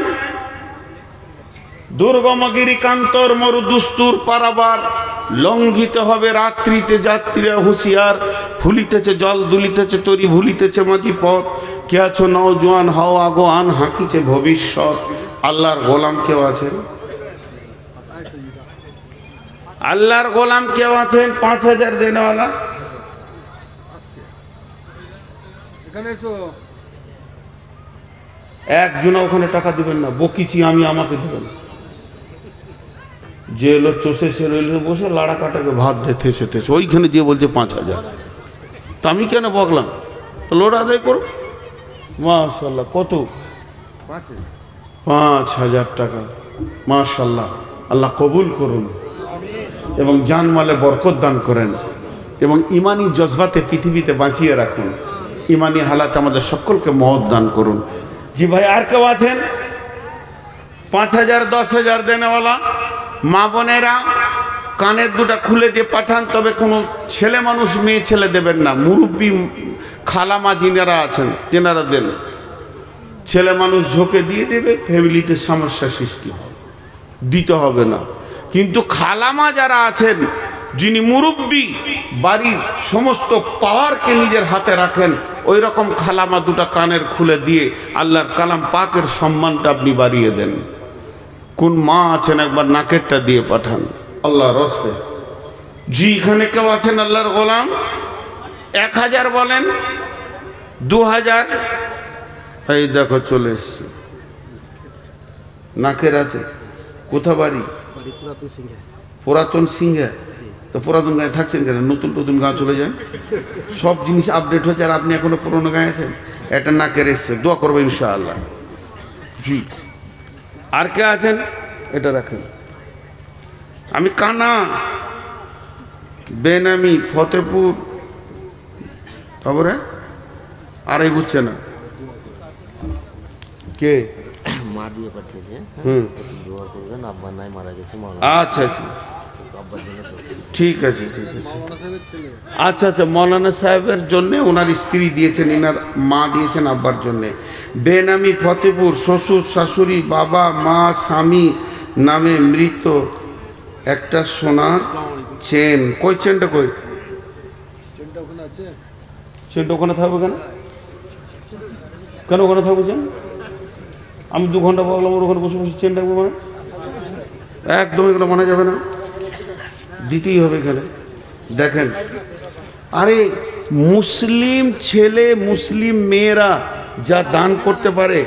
দুর্গমগিরি কান্তর মরু দুস্তুর পারাবার, লঙ্ঘিত হবে রাত্রিতে যাত্রীরা হুঁশিয়ার, ফুলিতেছে জল দুলিতেছে তরি, ভুলিতেছে মাঝি পথ, কে আছো নওজোয়ান হও আগোয়ান, হাঁকিছে ভবিষ্যৎ। আল্লাহর গোলাম কেউ আছেন? আল্লাহর গোলাম কেউ আছেন? 5,000 দেনেওয়ালা একজন ওখানে টাকা দিবেন না, বকিছি আমি, আমাকে দিবেন। যে এলো চষে সে রইল বসে লাড়া কাটাকে ভাত দিতে সেতেছে, ওইখানে দিয়ে বলছে 5,000। তা আমি কেন বকলাম? লোড আদায় করো। মাশাল্লাহ, কত? 5,000 টাকা। মাশাল্লাহ, আল্লাহ কবুল করুন এবং জানমালে বরকত দান করেন এবং ইমানি জজবাতে পৃথিবীতে বাঁচিয়ে রাখুন। ইমানি হালাতে আমাদের সকলকে মহৎ দান করুন। জি ভাই, আর কেউ আছেন? 5,000, 10,000 দেনেওয়ালা মা বোনেরা কানের দুটা খুলে দিয়ে পাঠান, তবে কোনো ছেলে মানুষ মেয়ে ছেলে দেবেন না। মুরব্বী খালামা যিনারা আছেন তেনারা দেন। ছেলে মানুষ ঝোঁকে দিয়ে দেবে, ফ্যামিলিতে সমস্যা সৃষ্টি হবে, দিতে হবে না। কিন্তু খালামা যারা আছেন, যিনি মুরব্বী, বাড়ির সমস্ত পাওয়ারকে নিজের হাতে রাখেন, ওই রকম খালামা দুটা কানের খুলে দিয়ে আল্লাহর কালাম পাকের সম্মানটা আপনি বাড়িয়ে দেন। কোন মা আছেন একবার নাকেরটা দিয়ে পাঠান। আল্লাহর রাস্তে। জি এখানে কেউ আছেন আল্লাহর গোলাম? 1000 বলেন, 2000। এই দেখো চলে এসছে। নাকের আছে, কোথা বাড়ি? পুরাতন সিংহে। তো পুরাতন গায়ে থাকছেন কেন? নতুন নতুন গাঁ চলে যান, সব জিনিস আপডেট হচ্ছে আর আপনি এখনো পুরোনো গায়ে আছেন। এটা নাকের এসছে, দোয়া করবো ইনশাআল্লাহ। জি আর কে আছেন? এটা রাখেন। আমি কানা, বেনামি, ফতেপুর। খবরে আর এগুচ্ছে না। কে? মা দিয়ে পাঠিয়েছে। দোয়া করবেন, আব্বা নাই, মারা গেছে। আচ্ছা আচ্ছা ঠিক আছে ঠিক আছে। আচ্ছা আচ্ছা মৌলানা সাহেবের জন্যে ওনার স্ত্রী দিয়েছেন, এনার মা দিয়েছেন আব্বার জন্যে। বেনামি ফতেপুর, শ্বশুর শাশুড়ি, বাবা মা স্বামী নামে মৃত একটা সোনার চেন। কই চেনটা? কই চেনটা? ওখানে থাকবে কেন? কেন ওখানে থাকবে চেন? আমি 2 ঘন্টা বললাম ওর ওখানে বসে বসে চেন রাখবো মানে? একদম এগুলো মানা যাবে না, দিতেই হবে এখানে। দেখেন, আরে মুসলিম ছেলে মুসলিম মেয়েরা যা দান করতে পারে,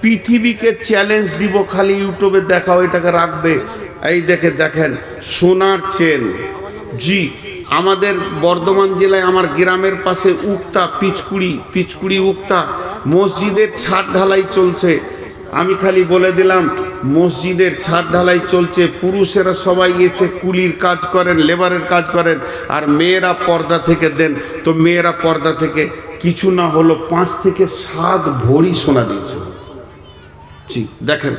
পৃথিবীকে চ্যালেঞ্জ দিব, খালি ইউটিউবে দেখাও, এটাকে রাখবে। এই দেখেন সোনার চেন। জি আমাদের বর্ধমান জেলায় আমার গ্রামের পাশে উক্তা পিচকুড়ি উক্তা মসজিদের ছাদ ঢালাই চলছে। আমি খালি বলে দিলাম, মসজিদের ছাদ ঢালাই চলছে, পুরুষেরা সবাই এসে কুলির কাজ করেন, লেবারের কাজ করেন, আর মেয়েরা পর্দা থেকে দেন। তো মেয়েরা পর্দা থেকে কিছু না হলো 5 থেকে 7 ভরি সোনা দিয়েছে। জি দেখেন,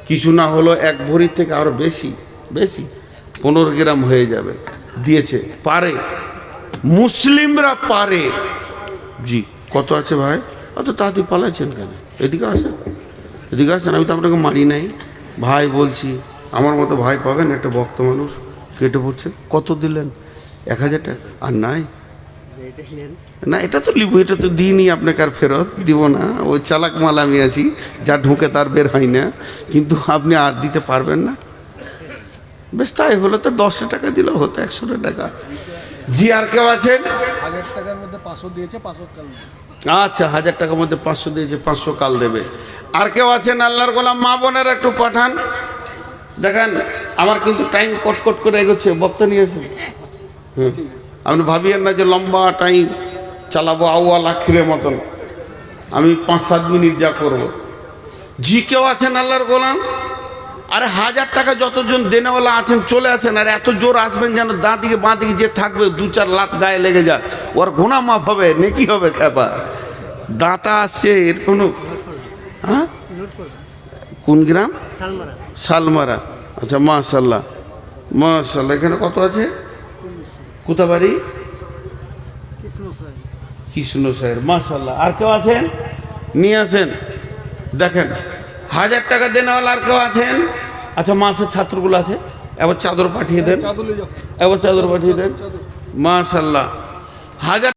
কিছু না হলো 1 ভরির থেকে আরো বেশি 15 গ্রাম হয়ে যাবে দিয়েছে। পারে, মুসলিমরা পারে। জি কত আছে ভাই? অত তাড়াতাড়ি পালাইছেন কেন? এদিকে আসেন, এদিকে আসেন। আমি তো আপনাকে মারি নাই ভাই, বলছি আমার মতো ভাই পাবেন? একটা ভক্ত মানুষ কেটে পড়ছে। কত দিলেন? 1000 টাকা। আর নাই না, এটা তো লিবো, এটা তো দিইনি আপনাকে, আর ফেরত দিব না। ওই চালাক মাল আমি আছি, যা ঢুকে তার বের হয় না। কিন্তু আপনি আর দিতে পারবেন না। বেশ তাই হলো, তো 10 টাকা দিলেও হতো, 100 টাকা। জি আর কেউ আছেন? 1000 টাকার মধ্যে 500 দিয়েছে, 500 কাল। আচ্ছা 1000 টাকার মধ্যে 500 দিয়েছে, 500 কাল দেবে। আর কেউ আছেন? আল্লাহর গোলাম মা বোনের একটু পাঠান। দেখেন আমার কিন্তু টাইম কট করে এগোচ্ছে, বক্তা নিয়েছে। আপনি ভাবিয়েন না যে লম্বা টাইম চালাবো আউয়াল আখিরের মতন। আমি 5-7 মিনিট যা করব। জি কেউ আছেন আল্লাহর গোলাম? আরে 1000 টাকা যতজন দেনেওয়ালা আছেন চলে আসেন, আর এত জোর আসবেন যেন দাঁ দিকে বাঁ দিকে যে থাকবে 2-4 লাখ গায়ে লেগে যাক, ওর গুনাহ মাফ হবে, নেকি হবে। খেপা দাঁতা আসছে এর কোনো। হ্যাঁ কোন গ্রাম? শালমারা। আচ্ছা মাশাল্লাহ মাশাল্লাহ। এখানে কত আছে? কোথা বাড়ি? কৃষ্ণ সাহের। মাশাল্লাহ। আর কেউ আছেন? নিয়ে আসেন। দেখেন 1000 টাকা দেনেওয়ালা আর কেউ আছেন? আচ্ছা মাসের ছাত্রগুলো আছে, এবার চাদর পাঠিয়ে দেন, এবার চাদর পাঠিয়ে দেন। মাশাল্লাহ। 1000